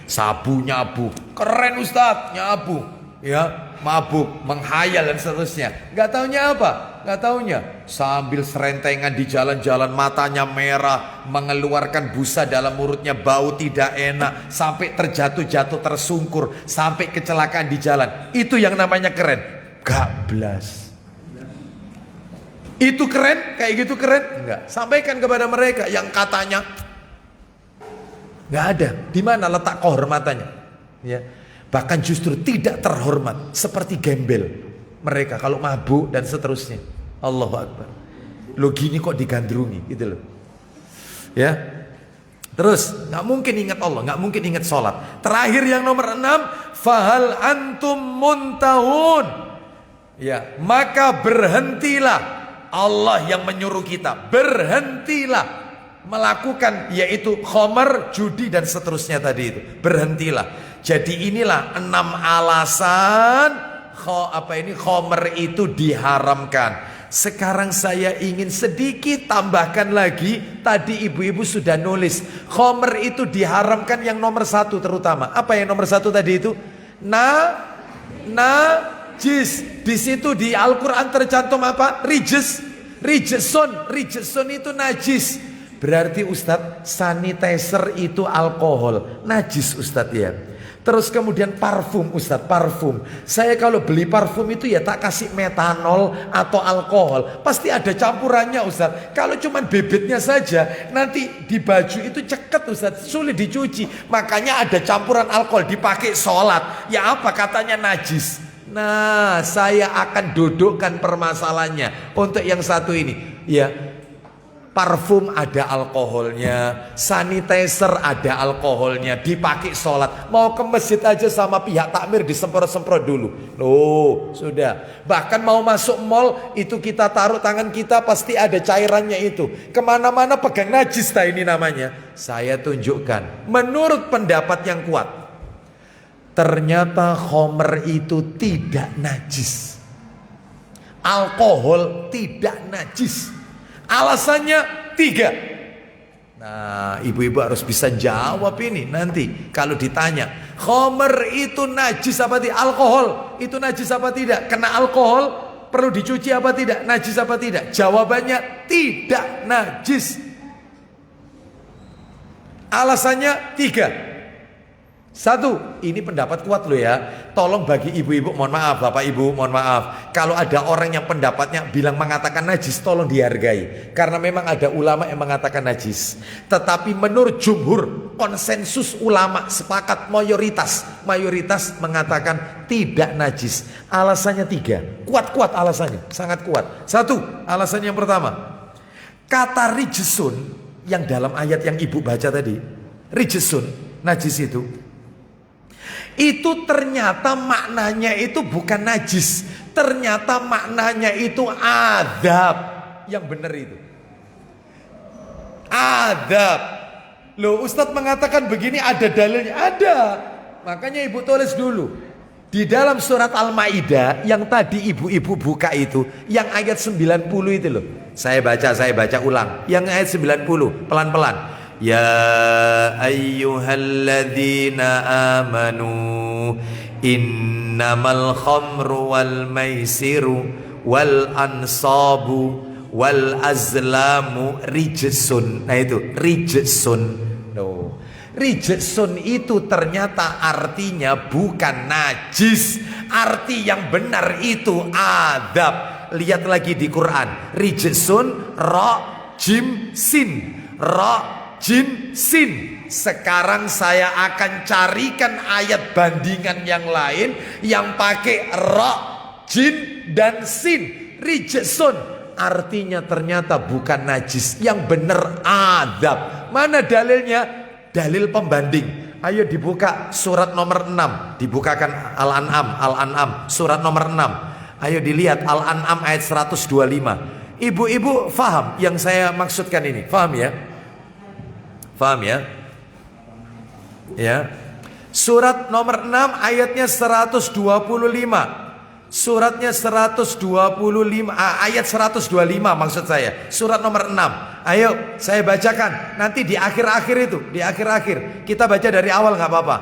S1: Sabu nyabu, keren Ustadz, nyabu ya, mabuk, menghayal dan seterusnya. Gak taunya apa? Gak taunya sambil serentengan di jalan-jalan, matanya merah, mengeluarkan busa dalam mulutnya, bau tidak enak, sampai terjatuh-jatuh, tersungkur, sampai kecelakaan di jalan. Itu yang namanya keren. Gak belas. Itu keren, kayak gitu keren? Enggak. Sampaikan kepada mereka yang katanya enggak ada. Di mana letak kehormatannya? Ya. Bahkan justru tidak terhormat, seperti gembel mereka kalau mabuk dan seterusnya. Allahu Akbar. Lo gini kok digandrungi gitu loh. Ya. Terus nggak mungkin ingat Allah, nggak mungkin ingat sholat. Terakhir yang nomor 6, fahal antum muntahun. Ya, maka berhentilah. Allah yang menyuruh kita, berhentilah melakukan, yaitu khomer, judi dan seterusnya tadi itu. Berhentilah. Jadi inilah 6 alasan khomer itu diharamkan. Sekarang saya ingin sedikit tambahkan lagi. Tadi ibu-ibu sudah nulis khomer itu diharamkan yang nomor 1 terutama. Apa yang nomor 1 tadi itu? Najis. Di situ di Al-Quran tercantum apa? Rijesun itu najis. Berarti Ustadz, sanitizer itu alkohol. Najis Ustadz ya. Terus kemudian parfum Ustadz, parfum. Saya kalau beli parfum itu ya tak kasih metanol atau alkohol. Pasti ada campurannya Ustadz. Kalau cuman bebetnya saja, nanti di baju itu ceket Ustadz, sulit dicuci. Makanya ada campuran alkohol, dipakai sholat. Ya apa katanya najis. Nah, saya akan dudukkan permasalahannya untuk yang satu ini. Ya, parfum ada alkoholnya, sanitizer ada alkoholnya, dipakai sholat. Mau ke masjid aja sama pihak takmir disemprot-semprot dulu. Loh, sudah. Bahkan mau masuk mall itu kita taruh tangan kita pasti ada cairannya itu. Kemana-mana pegang najis ini namanya. Saya tunjukkan. Menurut pendapat yang kuat, ternyata khomer itu tidak najis. Alkohol tidak najis. Alasannya 3. Nah, ibu-ibu harus bisa jawab ini nanti kalau ditanya, khomer itu najis apa tidak? Alkohol itu najis apa tidak? Kena alkohol perlu dicuci apa tidak? Najis apa tidak? Jawabannya tidak najis. Alasannya 3. 1, ini pendapat kuat loh ya. Tolong bagi ibu-ibu, mohon maaf, bapak ibu, mohon maaf. Kalau ada orang yang pendapatnya bilang mengatakan najis, tolong dihargai. Karena memang ada ulama yang mengatakan najis. Tetapi menurut jumhur, konsensus ulama sepakat, mayoritas mengatakan tidak najis. Alasannya 3, kuat-kuat alasannya, sangat kuat. 1, alasan yang pertama, kata rijesun yang dalam ayat yang ibu baca tadi, rijesun, najis itu ternyata maknanya itu bukan najis. Ternyata maknanya itu adab. Yang benar itu adab. Loh, Ustadz mengatakan begini, ada dalilnya? Ada. Makanya ibu tulis dulu di dalam surat Al-Maidah yang tadi ibu-ibu buka itu, yang ayat 90 itu loh. Saya baca ulang. Yang ayat 90, pelan-pelan. Ya ayyuhalladzina amanu innamal khamru wal maisiru wal ansabu wal azlamu rijsun. Nah itu rijsun. No. Rijsun itu ternyata artinya bukan najis. Arti yang benar itu adab. Lihat lagi di Quran. Rijsun ra jim sin. Ra jim sin. Sekarang saya akan carikan ayat bandingan yang lain yang pakai ra, jim dan sin. Rijsun artinya ternyata bukan najis, yang benar adab. Mana dalilnya? Dalil pembanding. Ayo dibuka surat nomor 6. Dibukakan Al-An'am surat nomor 6. Ayo dilihat Al-An'am ayat 125. Ibu-ibu faham yang saya maksudkan ini? Faham ya? Paham ya? Ya. Surat nomor 6 ayatnya 125. Suratnya 125, ayat 125 maksud saya. Surat nomor 6. Ayo saya bacakan. Nanti di akhir-akhir itu, di akhir-akhir. Kita baca dari awal nggak apa-apa.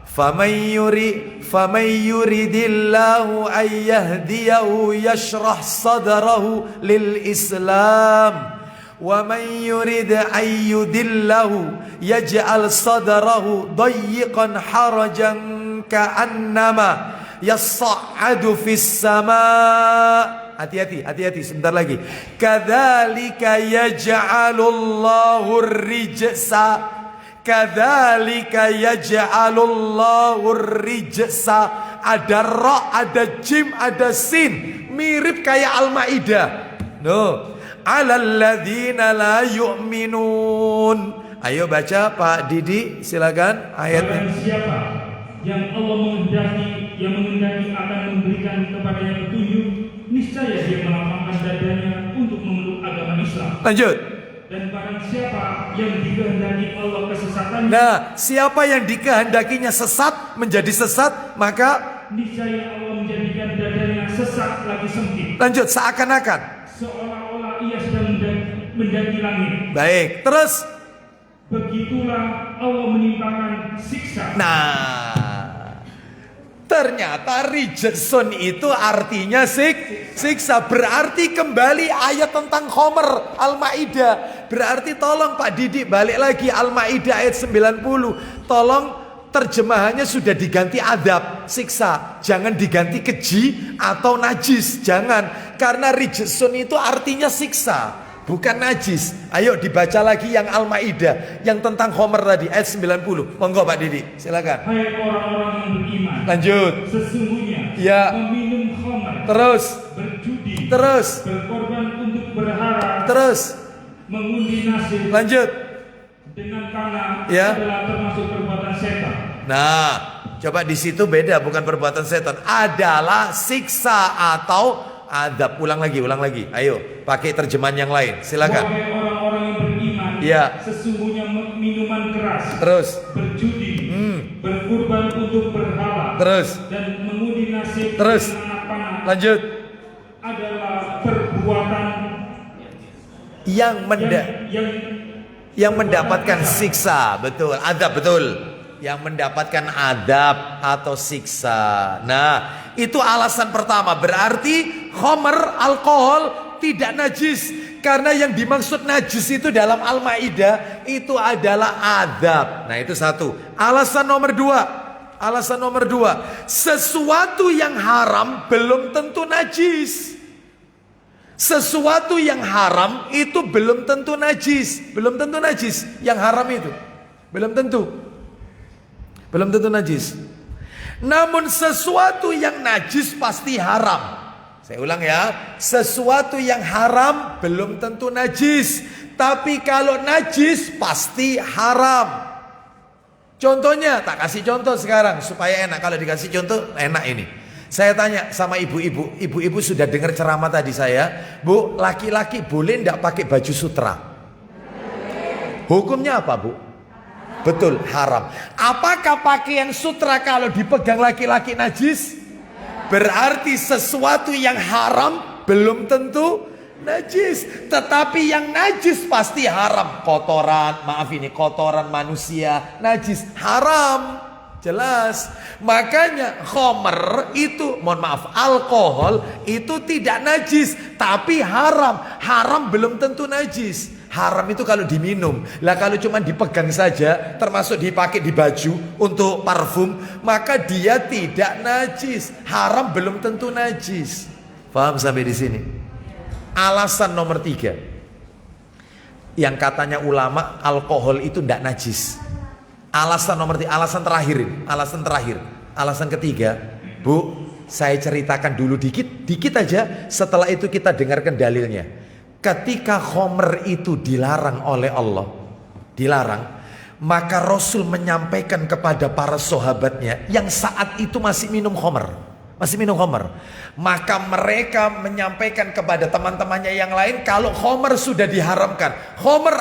S1: Faman yuridillahu ayyahdiyahu yashrah sadrahu lil Islam. Wa man yurid ayyudillahu yaj'al sadrahu dayyiqan harajan ka'annama yas'adu fis sama'. hati-hati sebentar lagi. Kadzalika yaj'alullahu rijsa. Kadzalika yaj'alullahu rijsa. Ada ra, ada jim, ada sin. Mirip kayak Al-Maidah. No. 'Alal ladzina la yu'minun. Ayo baca Pak Didi, silakan ayatnya.
S2: Barang siapa yang Allah menghendaki akan memberikan kepadanya petunjuk, niscaya dia melapangkan dadanya untuk memeluk agama Islam.
S1: Lanjut.
S2: Dan barang siapa yang dikehendaki Allah kesesatannya,
S1: Nah, siapa yang dikehendakinya sesat menjadi sesat, maka
S2: niscaya Allah menjadikan dadanya sesat lagi sempit.
S1: lanjut, seakan-akan
S2: Seolah-olah ia sedang mendaki langit.
S1: baik. Terus,
S2: Begitulah Allah menimpakan siksa.
S1: nah, ternyata rijsun itu artinya siksa. Berarti kembali ayat tentang Khomer Al-Maidah. Berarti tolong Pak Didi balik lagi Al-Maidah ayat 90. Tolong terjemahannya sudah diganti adab, siksa. Jangan diganti keji atau najis. Jangan. Karena rijsun itu artinya siksa, bukan najis. Ayo dibaca lagi yang Al-Maidah, yang tentang Khomer tadi ayat 90. Monggo Pak Didi, silakan.
S2: Hai orang-orang yang beriman,
S1: Lanjut.
S2: sesungguhnya
S1: Ya.
S2: meminum khamar,
S1: Terus,
S2: berjudi,
S1: terus,
S2: berkorban untuk berharap,
S1: terus.
S2: mengundi nasib,
S1: Lanjut.
S2: dengan kana
S1: Ya.
S2: adalah termasuk perbuatan setan.
S1: Nah, coba di situ beda, bukan perbuatan setan, adalah siksa atau adab. Ulang lagi. Ayo, pakai terjemahan yang lain. Silakan.
S2: Wahai orang-orang yang beriman,
S1: Ya.
S2: sesungguhnya minuman keras,
S1: Terus,
S2: berjudi, berkurban untuk berhala,
S1: terus,
S2: dan mengundi nasib
S1: Terus.
S2: dengan anak panah
S1: lanjut.
S2: adalah perbuatan
S1: Yang mendapatkan siksa, betul. Adab, betul. Yang mendapatkan adab atau siksa. Nah, itu alasan pertama. Berarti khomer, alkohol tidak najis. Karena yang dimaksud najis itu dalam Al-Maidah itu adalah adab. Nah, itu satu. Alasan nomor dua. Sesuatu yang haram belum tentu najis. Sesuatu yang haram itu belum tentu najis. Belum tentu najis. Yang haram itu belum tentu najis. Namun sesuatu yang najis pasti haram. Saya ulang ya. Sesuatu yang haram belum tentu najis. Tapi kalau najis pasti haram. Contohnya, tak kasih contoh sekarang supaya enak. Kalau dikasih contoh enak ini. Saya tanya sama ibu-ibu sudah dengar ceramah tadi saya, Bu, laki-laki boleh enggak pakai baju sutra? Hukumnya apa, Bu? Betul, haram. Apakah pakaian sutra kalau dipegang laki-laki najis? Berarti sesuatu yang haram belum tentu najis. Tetapi yang najis pasti haram. Kotoran manusia najis, haram. Jelas. Makanya khomer itu, alkohol itu tidak najis, tapi haram. Haram belum tentu najis. Haram itu kalau diminum. Lah kalau cuma dipegang saja, termasuk dipakai di baju untuk parfum, maka dia tidak najis. Haram belum tentu najis. Paham sampai di sini? Alasan nomor 3, yang katanya ulama alkohol itu tidak najis. Alasan nomor 3, alasan terakhir. Alasan ketiga, Bu, saya ceritakan dulu dikit aja. Setelah itu kita dengarkan dalilnya. Ketika khomer itu dilarang oleh Allah, maka Rasul menyampaikan kepada para sahabatnya yang saat itu masih minum khomer. Maka mereka menyampaikan kepada teman-temannya yang lain kalau khomer sudah diharamkan. Khomer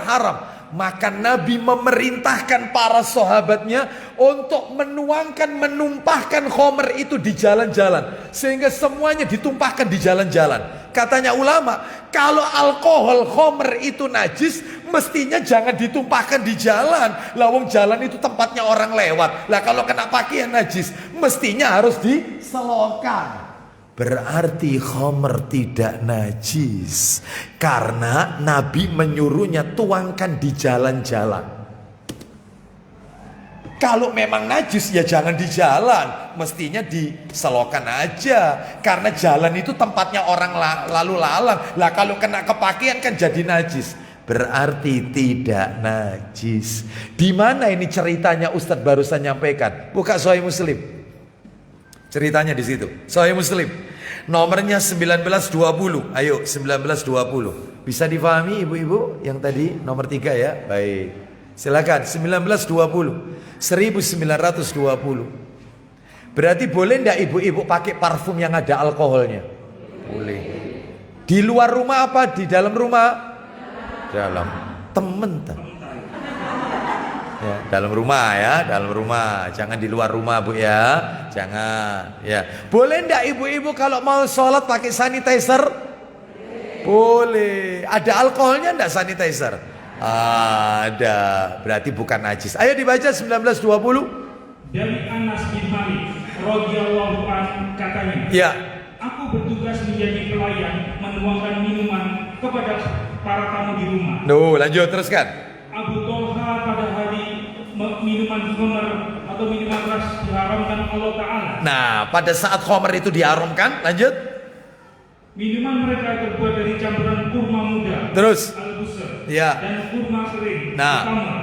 S1: haram. Maka Nabi memerintahkan para sahabatnya untuk menumpahkan khomer itu di jalan-jalan. Sehingga semuanya ditumpahkan di jalan-jalan. Katanya ulama, kalau alkohol khomer itu najis, mestinya jangan ditumpahkan di jalan. Lawang jalan itu tempatnya orang lewat. Lah kalau kena pakaian najis, mestinya harus diselokan. Berarti khomer tidak najis. Karena Nabi menyuruhnya tuangkan di jalan-jalan. Kalau memang najis ya jangan di jalan, mestinya di selokan aja. Karena jalan itu tempatnya orang lalu lalang. Lah kalau kena ke pakaian kan jadi najis. Berarti tidak najis. Di mana ini ceritanya Ustadz barusan nyampaikan? Buka Sahih Muslim. Ceritanya di situ. Sahih Muslim. Nomornya 1920. Ayo 1920. Bisa difahami ibu-ibu yang tadi nomor 3 ya? Baik. Silakan 1920. 1920. Berarti boleh ndak ibu-ibu pakai parfum yang ada alkoholnya? Boleh. Di luar rumah apa di dalam rumah? Dalam. Temen. Ya, dalam rumah ya, dalam rumah. Jangan di luar rumah Bu ya. Jangan ya. Boleh ndak ibu-ibu kalau mau sholat pakai sanitizer? Boleh. Ada alkoholnya ndak sanitizer? Ada. Berarti bukan najis. Ayo dibaca 1920.
S2: Dari Anas bin Malik radhiyallahu anhu katanya,
S1: ya,
S2: aku bertugas menjadi pelayan menuangkan minuman kepada para tamu di rumah.
S1: Lanjut teruskan.
S2: Abu Tolha pada hari minuman khamr atau minuman keras diharamkan Allah Ta'ala.
S1: Nah, pada saat khamr itu diharamkan, lanjut.
S2: Minuman mereka terbuat dari campuran kurma muda,
S1: terus,
S2: al-busr,
S1: ya,
S2: dan kurma kering.
S1: Nah,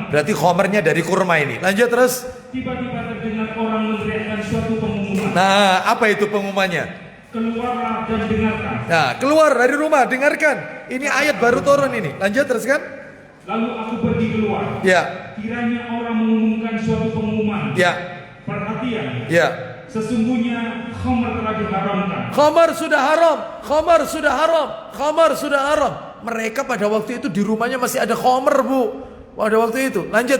S1: berarti khamrnya dari kurma ini. Lanjut terus.
S2: Tiba-tiba terdengar orang meneriakkan suatu pengumuman.
S1: Nah, apa itu pengumumannya?
S2: Keluarlah dan dengarkan.
S1: Nah, keluar dari rumah, dengarkan. Ini ayat baru turun ini. Lanjut teruskan.
S2: Lalu aku pergi keluar.
S1: Ya.
S2: Kiranya orang mengumumkan suatu pengumuman.
S1: Ya.
S2: Perhatian.
S1: Ya.
S2: Sesungguhnya khamr telah diharamkan.
S1: Khamr sudah haram. Khamr sudah haram. Khamr sudah haram. Mereka pada waktu itu di rumahnya masih ada khamr, Bu. Pada waktu itu. Lanjut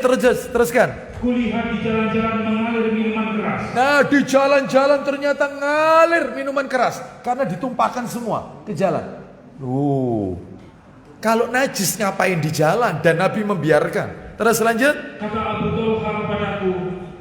S1: teruskan.
S2: Kulihat di jalan-jalan mengalir minuman keras.
S1: Nah, di jalan-jalan ternyata ngalir minuman keras karena ditumpahkan semua ke jalan. Kalau najis ngapain di jalan dan Nabi membiarkan? Terus lanjut.
S2: Kata Abu Tolha kepadaku,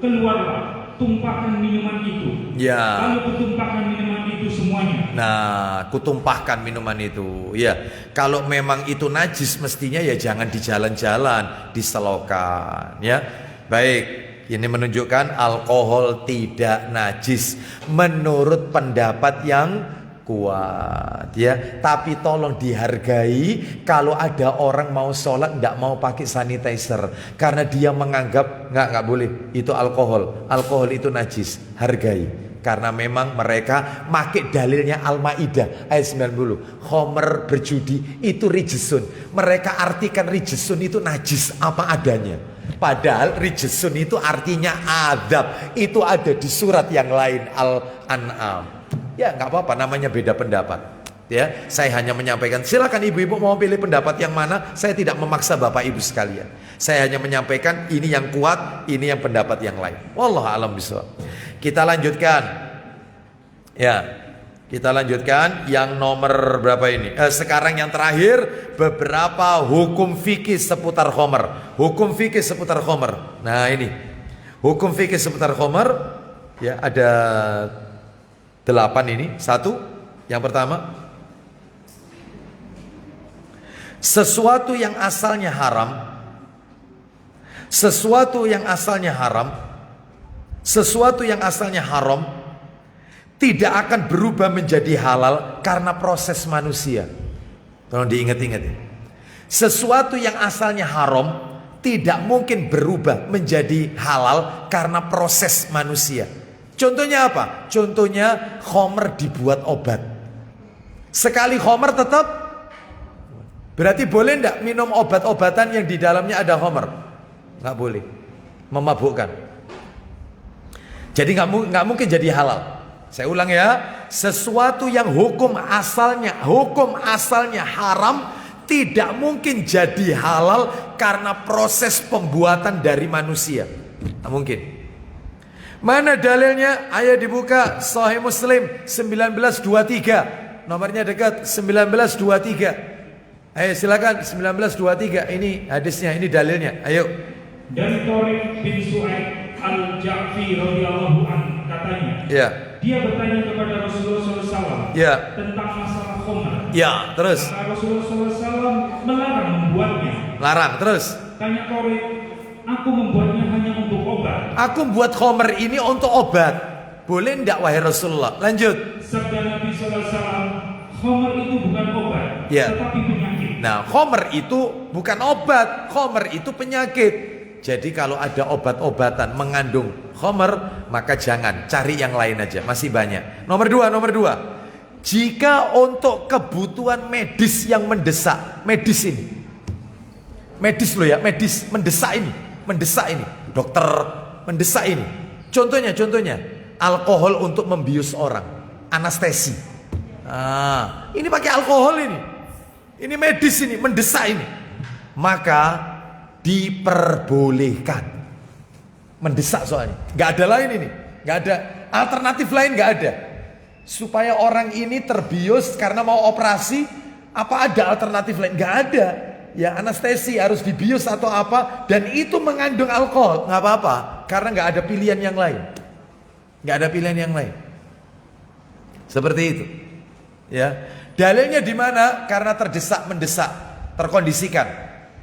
S2: keluarlah, tumpahkan minuman itu.
S1: Ya.
S2: Lalu kutumpahkan minuman itu semuanya.
S1: Nah, kutumpahkan minuman itu. Ya, kalau memang itu najis mestinya ya jangan di jalan-jalan, di selokan. Ya, baik. Ini menunjukkan alkohol tidak najis menurut pendapat yang kuat ya. Tapi tolong dihargai kalau ada orang mau sholat tidak mau pakai sanitizer karena dia menganggap nggak boleh itu alkohol itu najis. Hargai karena memang mereka pakai dalilnya Al-Maidah ayat 90. Khomer berjudi itu rijesun. Mereka artikan rijesun itu najis apa adanya. Padahal rijesun itu artinya adab. Itu ada di surat yang lain Al-An'am. Ya nggak apa-apa, namanya beda pendapat. Ya, saya hanya menyampaikan. Silakan ibu-ibu mau pilih pendapat yang mana. Saya tidak memaksa bapak ibu sekalian. Saya hanya menyampaikan ini yang kuat, ini yang pendapat yang lain. Wallahu a'lam bishawab. Kita lanjutkan. Ya, kita lanjutkan yang nomor berapa ini? Sekarang yang terakhir beberapa hukum fikih seputar khamr. Hukum fikih seputar khamr. Nah ini hukum fikih seputar khamr. Ya ada 8 ini. 1, yang pertama, sesuatu yang asalnya haram, sesuatu yang asalnya haram tidak akan berubah menjadi halal karena proses manusia. Tolong diingat-ingat ya. Sesuatu yang asalnya haram tidak mungkin berubah menjadi halal karena proses manusia. Contohnya apa? Contohnya khamr dibuat obat. Sekali khamr tetap. Berarti boleh enggak minum obat-obatan yang di dalamnya ada khamr? Enggak boleh. Memabukkan. Jadi enggak mungkin jadi halal. Saya ulang ya. Sesuatu yang hukum asalnya haram tidak mungkin jadi halal karena proses pembuatan dari manusia. Enggak mungkin. Mana dalilnya? Ayo dibuka Sahih Muslim 1923. Nomornya dekat 1923. Ayo silakan 1923. Ini hadisnya, ini dalilnya. Ayo.
S2: Dari Tariq bin Su'aib Al-Ja'fi radhiyallahu anhu katanya.
S1: Ya.
S2: Dia bertanya kepada Rasulullah SAW
S1: ya.
S2: tentang masalah khamr.
S1: Ya, terus.
S2: Maka Rasulullah SAW melarang membuatnya.
S1: Larang, terus.
S2: Tanya Tariq, aku membuatnya hanya untuk obat.
S1: Aku buat khamr ini untuk obat. Boleh enggak wahai Rasulullah? Lanjut.
S2: Sabda Nabi SAW, khamr itu bukan obat,
S1: Ya.
S2: tetapi penyakit.
S1: Nah, khamr itu bukan obat, khamr itu penyakit. Jadi kalau ada obat-obatan mengandung khamr, maka jangan, cari yang lain aja, masih banyak. Nomor dua. Jika untuk kebutuhan medis yang mendesak, medis ini. Medis loh ya, medis mendesak ini. Dokter mendesak ini. Contohnya, alkohol untuk membius orang, anestesi. Ini pakai alkohol ini. Ini medis ini, mendesak ini. Maka diperbolehkan. Mendesak soalnya. Gak ada lain ini. Gak ada alternatif lain, gak ada. Supaya orang ini terbius karena mau operasi, apa ada alternatif lain? Gak ada. Ya anestesi harus dibius atau apa. Dan itu mengandung alkohol. Gak apa-apa. Karena gak ada pilihan yang lain. Gak ada pilihan yang lain. Seperti itu. Ya, dalilnya di mana? Karena terdesak, mendesak, terkondisikan.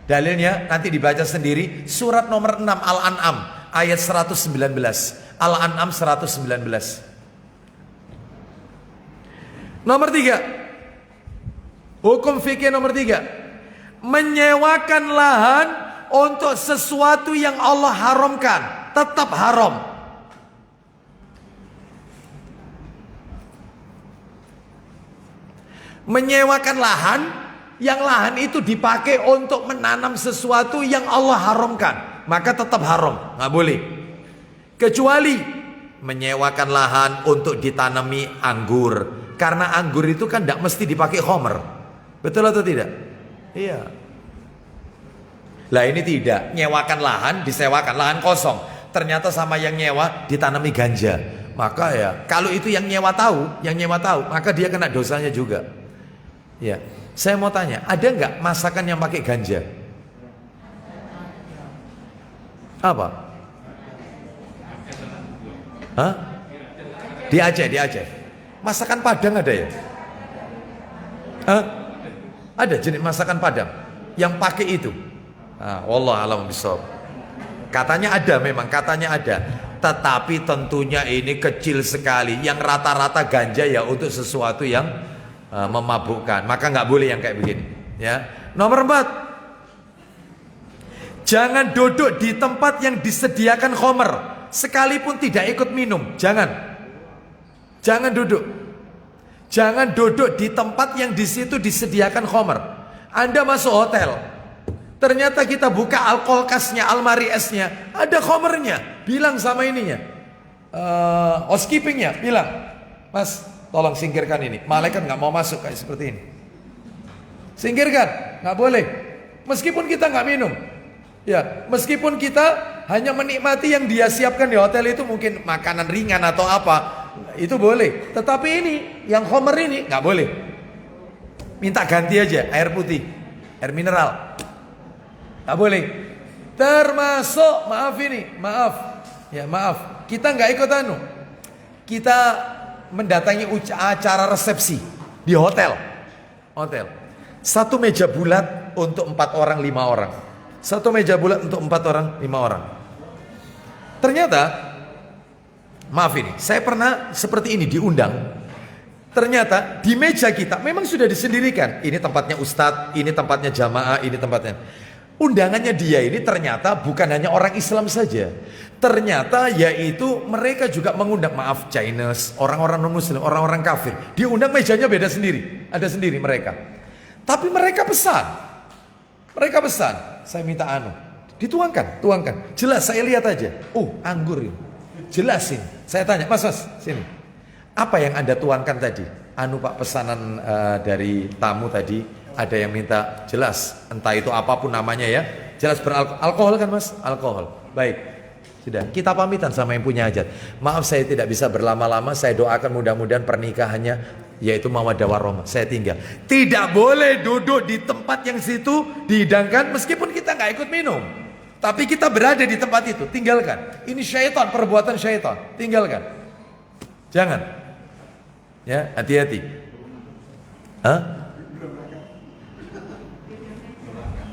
S1: Dalilnya nanti dibaca sendiri, surat nomor 6 Al-An'am ayat 119. Al-An'am 119. Nomor 3. Hukum fikih nomor 3. Menyewakan lahan untuk sesuatu yang Allah haramkan, tetap haram. Menyewakan lahan, yang lahan itu dipakai untuk menanam sesuatu yang Allah haramkan, maka tetap haram, nggak boleh. Kecuali menyewakan lahan untuk ditanami anggur, karena anggur itu kan tidak mesti dipakai khamr, betul atau tidak? Iya. Lah ini tidak, nyewakan lahan, disewakan lahan kosong, ternyata sama yang nyewa ditanami ganja, maka ya kalau itu yang nyewa tahu, maka dia kena dosanya juga. Ya, saya mau tanya, ada nggak masakan yang pakai ganja? Apa? Hah? Di Aceh. Masakan Padang ada ya? Hah? Ada jenis masakan Padang yang pakai itu. Wallah alam bisawab. Katanya ada, memang katanya ada. Tetapi tentunya ini kecil sekali. Yang rata-rata ganja ya untuk sesuatu yang memabukkan, maka nggak boleh yang kayak begini. Ya. Nomor 4, jangan duduk di tempat yang disediakan khamr, sekalipun tidak ikut minum. Jangan duduk. Jangan duduk di tempat yang di situ disediakan khamr. Anda masuk hotel, ternyata kita buka alkolkasnya, almari esnya, ada khamrnya. Bilang sama ininya, housekeepingnya, bilang, Mas, tolong singkirkan ini. Malaikat nggak mau masuk kayak seperti ini. Singkirkan, nggak boleh. Meskipun kita nggak minum, ya, meskipun kita hanya menikmati yang dia siapkan di hotel itu, mungkin makanan ringan atau apa, itu boleh. Tetapi ini, yang khamr ini nggak boleh. Minta ganti aja, air putih, air mineral, nggak boleh. Termasuk, maaf, kita nggak ikut kita mendatangi acara resepsi di hotel. Satu meja bulat untuk 4 orang, 5 orang. Satu meja bulat untuk 4 orang, 5 orang. Ternyata, maaf ini, saya pernah seperti ini diundang. Ternyata di meja kita memang sudah disendirikan. Ini tempatnya ustadz, ini tempatnya jamaah, ini tempatnya. Undangannya dia ini ternyata bukan hanya orang Islam saja. Ternyata yaitu mereka juga mengundang, maaf, Chinese, orang-orang non-Muslim, orang-orang kafir. Diundang, mejanya beda sendiri, ada sendiri mereka. Tapi mereka pesan, saya minta dituangkan. Jelas, saya lihat aja. Anggur ini, jelasin. Saya tanya, mas, sini. Apa yang Anda tuangkan tadi? Pak, pesanan dari tamu tadi. Ada yang minta jelas, entah itu apapun namanya ya, jelas beralkohol kan mas? Alkohol. Baik, sudah, kita pamitan sama yang punya hajat. Maaf saya tidak bisa berlama-lama, saya doakan mudah-mudahan pernikahannya yaitu mawaddah warahmah. Saya tinggal. Tidak boleh duduk di tempat yang situ dihidangkan meskipun kita nggak ikut minum. Tapi kita berada di tempat itu, tinggalkan. Ini syaitan, perbuatan syaitan, tinggalkan. Jangan. Ya, hati-hati.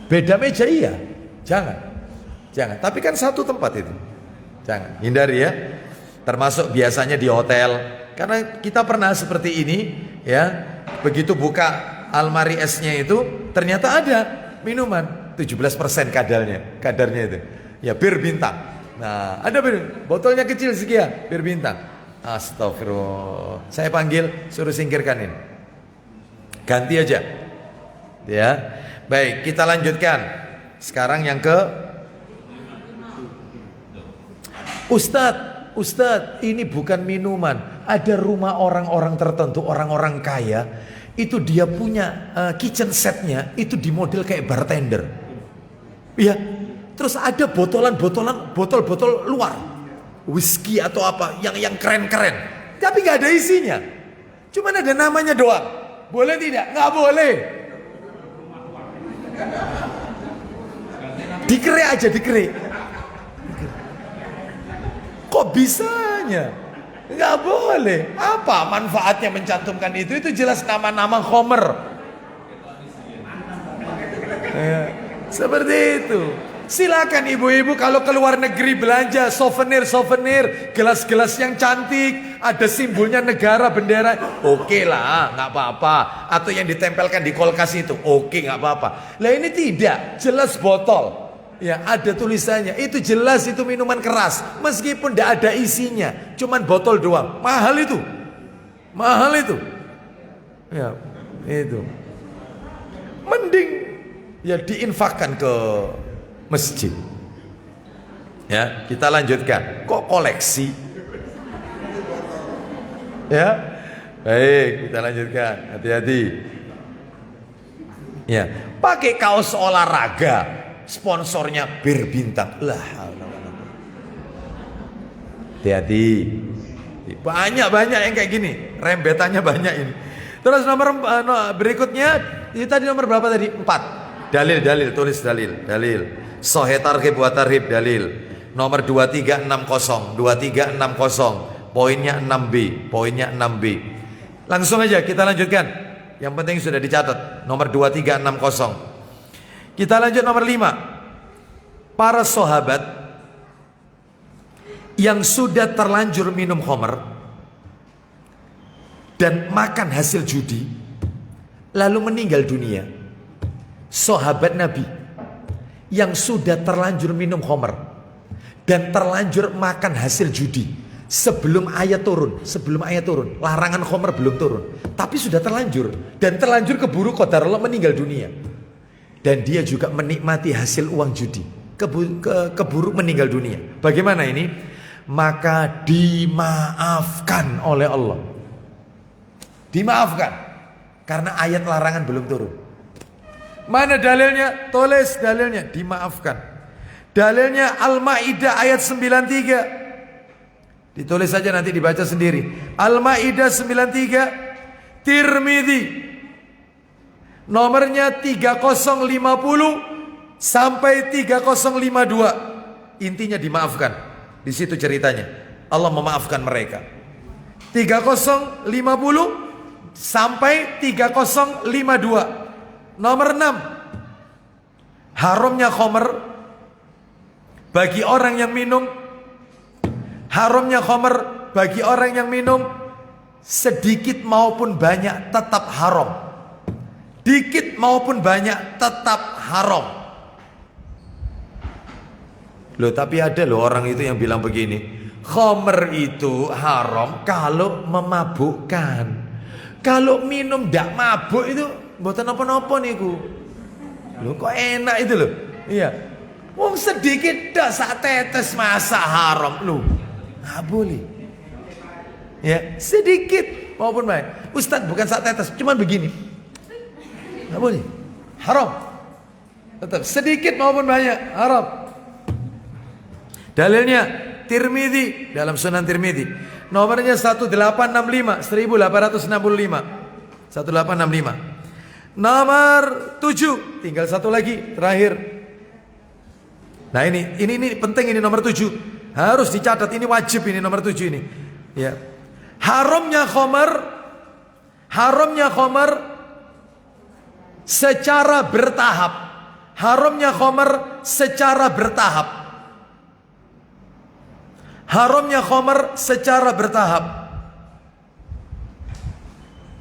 S1: Beda meja iya, jangan. Jangan. Tapi kan satu tempat itu. Jangan. Hindari ya. Termasuk biasanya di hotel. Karena kita pernah seperti ini ya. Begitu buka almari esnya itu ternyata ada minuman 17% kadarnya itu. Ya bir bintang. Nah, ada bir, botolnya kecil sekian, bir bintang. Astagfirullah. Saya panggil, suruh singkirkan ini. Ganti aja. Ya. Baik, kita lanjutkan. Sekarang yang ke Ustadz, ini bukan minuman. Ada rumah orang-orang tertentu, orang-orang kaya, itu dia punya kitchen setnya itu di model kayak bartender. Iya. Terus ada botol-botol luar, whisky atau apa, yang keren-keren, tapi nggak ada isinya. Cuman ada namanya doang. Boleh tidak? Nggak boleh. Dikere aja, dikere. Kok bisanya? Nggak boleh. Apa manfaatnya mencantumkan itu? Itu jelas nama-nama Homer. Seperti itu. Silakan ibu-ibu kalau keluar negeri belanja souvenir, gelas-gelas yang cantik, ada simbolnya negara, bendera, oke lah, nggak apa-apa. Atau yang ditempelkan di kulkas itu, oke, nggak apa-apa. Lah ini tidak, jelas botol. Ya ada tulisannya, itu jelas itu minuman keras, meskipun tidak ada isinya, cuman botol doang. Mahal itu. Ya itu. Mending ya diinfakkan ke masjid. Ya, kita lanjutkan. Kok koleksi? Ya. Baik, kita lanjutkan. Hati-hati. Ya, pakai kaos olahraga, sponsornya bir bintang. Lah, hati-hati. Banyak yang kayak gini, rembetannya banyak ini. Terus nomor berikutnya, ini tadi nomor berapa tadi? 4. Dalil, tulis dalil. Sahih targhib wa tarhib dalil. Nomor 2360. Poinnya 6B. Langsung aja kita lanjutkan. Yang penting sudah dicatat. Nomor 2360. Kita lanjut nomor 5. Para sahabat yang sudah terlanjur minum khamr dan makan hasil judi lalu meninggal dunia. Sahabat Nabi yang sudah terlanjur minum khamr dan terlanjur makan hasil judi sebelum ayat turun, larangan khamr belum turun, tapi sudah terlanjur dan terlanjur keburu qadarullah meninggal dunia, dan dia juga menikmati hasil uang judi, keburu meninggal dunia. Bagaimana ini? Maka dimaafkan oleh Allah. Dimaafkan karena ayat larangan belum turun. Mana dalilnya? Tulis dalilnya, dimaafkan. Dalilnya Al-Maidah ayat 93. Ditulis saja nanti dibaca sendiri. Al-Maidah 93, Tirmidzi. Nomornya 3050 sampai 3052. Intinya dimaafkan. Di situ ceritanya. Allah memaafkan mereka. 3050 sampai 3052. Nomor 6, haramnya khamr bagi orang yang minum. Haramnya khamr bagi orang yang minum sedikit maupun banyak tetap haram. Dikit maupun banyak tetap haram. Loh, tapi ada loh orang itu yang bilang begini, khamr itu haram kalau memabukkan. Kalau minum ndak mabuk itu mboten napa-napa niku. Lho kok enak itu loh. Iya. Wong sedikit dak sak tetes masa haram lho. Enggak boleh. Ya, sedikit maupun banyak. Ustaz bukan sak tetes, cuman begini. Enggak boleh. Haram. Tetap sedikit maupun banyak haram. Dalilnya Tirmidzi dalam Sunan Tirmidzi. Nomornya 1865, 1865. 1865. Nomor 7, tinggal satu lagi terakhir. Nah ini penting, ini nomor 7. Harus dicatat, ini wajib, ini nomor 7 ini. Ya. Haramnya khamr secara bertahap. Haramnya khamr secara bertahap. Haramnya khamar secara bertahap.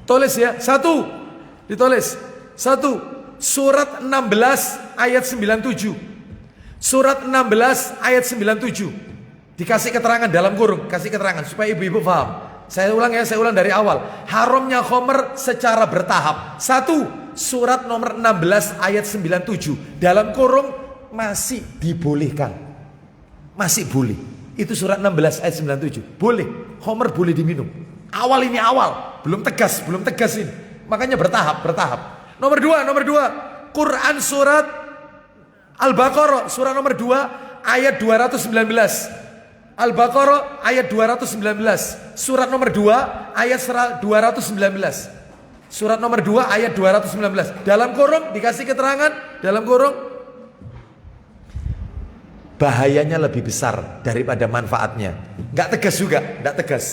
S1: Tulis ya, satu. Ditulis. Satu, surat 16 ayat 97. Surat 16 ayat 97. Dikasih keterangan dalam kurung, kasih keterangan supaya ibu-ibu paham. Saya ulang ya, saya ulang dari awal. Haramnya khamar secara bertahap. Satu, surat nomor 16 ayat 97. Dalam kurung masih dibolehkan. Masih boleh. Itu surat 16 ayat 97. Boleh, khamar boleh diminum. Awal ini awal, belum tegas ini. Makanya bertahap. Nomor dua, Quran surat Al-Baqarah surat nomor 2 ayat 219. Al-Baqarah ayat 219. Surat nomor 2 ayat 219. Surat nomor 2 ayat 219. Dalam kurung dikasih keterangan, dalam kurung bahayanya lebih besar daripada manfaatnya. Enggak tegas juga, enggak tegas.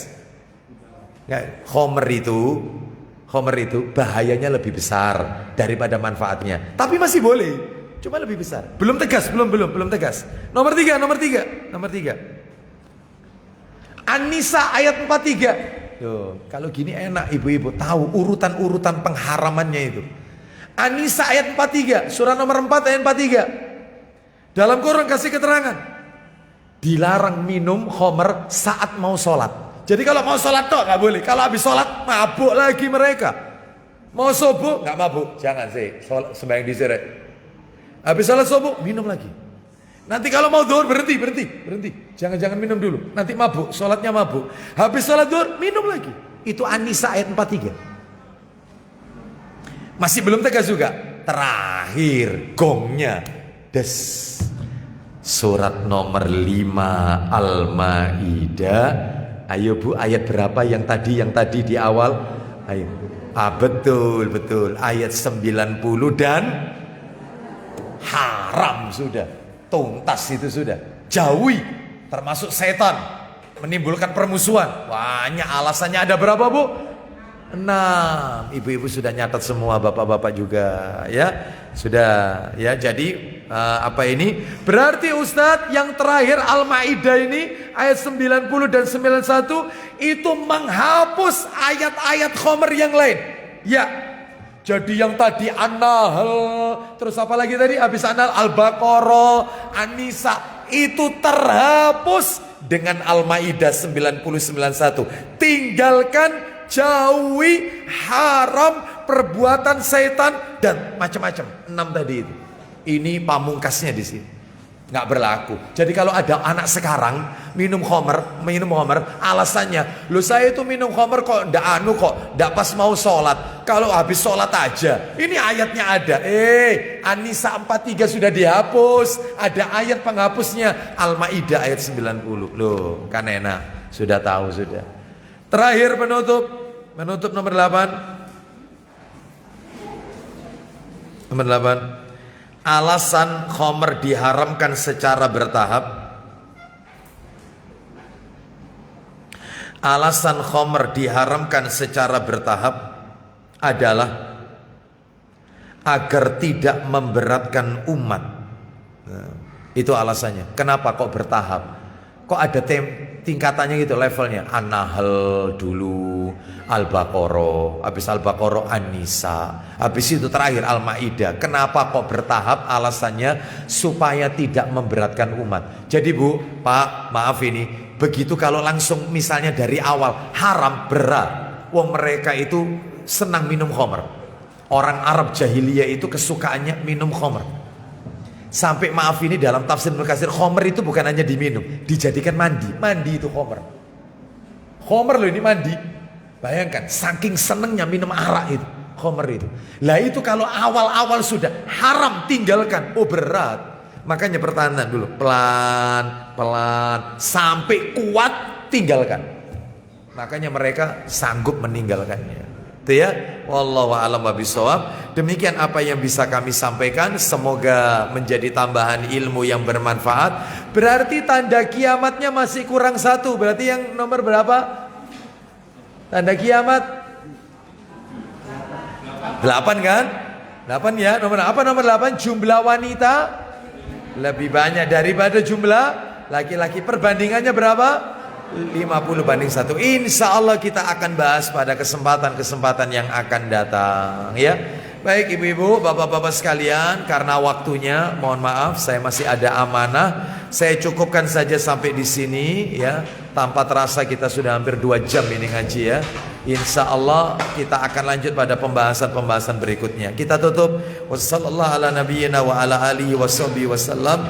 S1: Khamr itu bahayanya lebih besar daripada manfaatnya. Tapi masih boleh, cuma lebih besar. Belum tegas, belum tegas. Nomor tiga. An-Nisa ayat 43. Tuh, kalau gini enak ibu-ibu tahu urutan pengharamannya itu. An-Nisa ayat 43, surah nomor 4 ayat 43. Dalam Quran kasih keterangan. Dilarang minum khamr saat mau sholat. Jadi kalau mau sholat toh nggak boleh. Kalau habis sholat mabuk lagi mereka. Mau subuh nggak mabuk. Jangan sih sembahyang di sirek. Habis sholat subuh minum lagi. Nanti kalau mau zuhur berhenti. Jangan minum dulu. Nanti mabuk, sholatnya mabuk. Habis sholat zuhur minum lagi. Itu An-Nisa ayat 43. Masih belum tegas juga. Terakhir gongnya. Des. Surat nomor 5 Al-Maidah. Ayo Bu, ayat berapa yang tadi di awal? Ayo. Betul. Ayat 90 dan haram sudah. Tuntas itu sudah. Jauhi termasuk setan menimbulkan permusuhan. Banyak alasannya, ada berapa Bu? 6. Ibu-ibu sudah nyatat semua, bapak-bapak juga ya. Sudah ya. Jadi apa ini? Berarti Ustadz yang terakhir Al-Maidah ini ayat 90 dan 91 itu menghapus ayat-ayat khamr yang lain. Ya. Jadi yang tadi An-Nahl, terus apa lagi tadi? Habis An-Nahl Al-Baqarah, An-Nisa itu terhapus dengan Al-Maidah 90-91. Tinggalkan, jauhi, haram, perbuatan setan dan macam-macam. 6 tadi itu. Ini pamungkasnya di sini. Nggak berlaku. Jadi kalau ada anak sekarang minum khamr, alasannya, "Loh saya itu minum khamr kok ndak pas mau sholat. Kalau habis sholat aja." Ini ayatnya ada. An-Nisa 43 sudah dihapus. Ada ayat penghapusnya. Al-Maidah ayat 90. Loh, kan enak. Sudah tahu sudah. Terakhir penutup nomor 8. Nomor 8. Alasan khamr diharamkan secara bertahap. Alasan khamr diharamkan secara bertahap adalah agar tidak memberatkan umat. Nah, itu alasannya. Kenapa kok bertahap? Kok ada tingkatannya gitu, levelnya. An-Nahl dulu, Al-Baqarah, habis Al-Baqarah An-Nisa, habis itu terakhir Al-Maidah. Kenapa kok bertahap? Alasannya supaya tidak memberatkan umat. Jadi Bu, Pak, maaf ini, begitu kalau langsung misalnya dari awal haram, berat. Wong mereka itu senang minum khamr. Orang Arab jahiliyah itu kesukaannya minum khamr. Sampai maaf ini dalam tafsir Ibnu Katsir, khamr itu bukan hanya diminum, dijadikan mandi. Mandi itu khamr. Khamr loh ini mandi. Bayangkan, saking senengnya minum arak itu, khamr itu. Lah itu kalau awal-awal sudah haram, tinggalkan. Oh berat. Makanya pertahanan dulu, pelan-pelan sampai kuat, tinggalkan. Makanya mereka sanggup meninggalkannya. Itu ya. Wallahu a'lam bishawab. Demikian apa yang bisa kami sampaikan. Semoga menjadi tambahan ilmu yang bermanfaat. Berarti tanda kiamatnya masih kurang 1. Berarti yang nomor berapa? Tanda kiamat 8 kan? 8 ya. Nomor 8? Jumlah wanita lebih banyak daripada jumlah laki-laki. Perbandingannya berapa? 50:1. Insya Allah kita akan bahas pada kesempatan-kesempatan yang akan datang ya. Baik ibu-ibu, bapak-bapak sekalian, karena waktunya mohon maaf saya masih ada amanah. Saya cukupkan saja sampai di sini ya. Tanpa terasa kita sudah hampir 2 jam ini ngaji ya. Insya Allah kita akan lanjut pada pembahasan-pembahasan berikutnya. Kita tutup. Wassallallahu ala nabiyyina wa ala alihi washabbihi wasallam.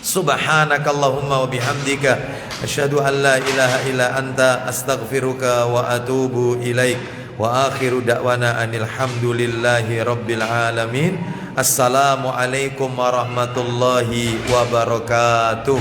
S1: Subhanakallahumma wa bihamdika asyhadu an la ilaha illa anta astaghfiruka wa atubu ilaik. Wa akhiru da'wana anil hamdulillahi rabbil alamin. Assalamualaikum warahmatullahi wabarakatuh.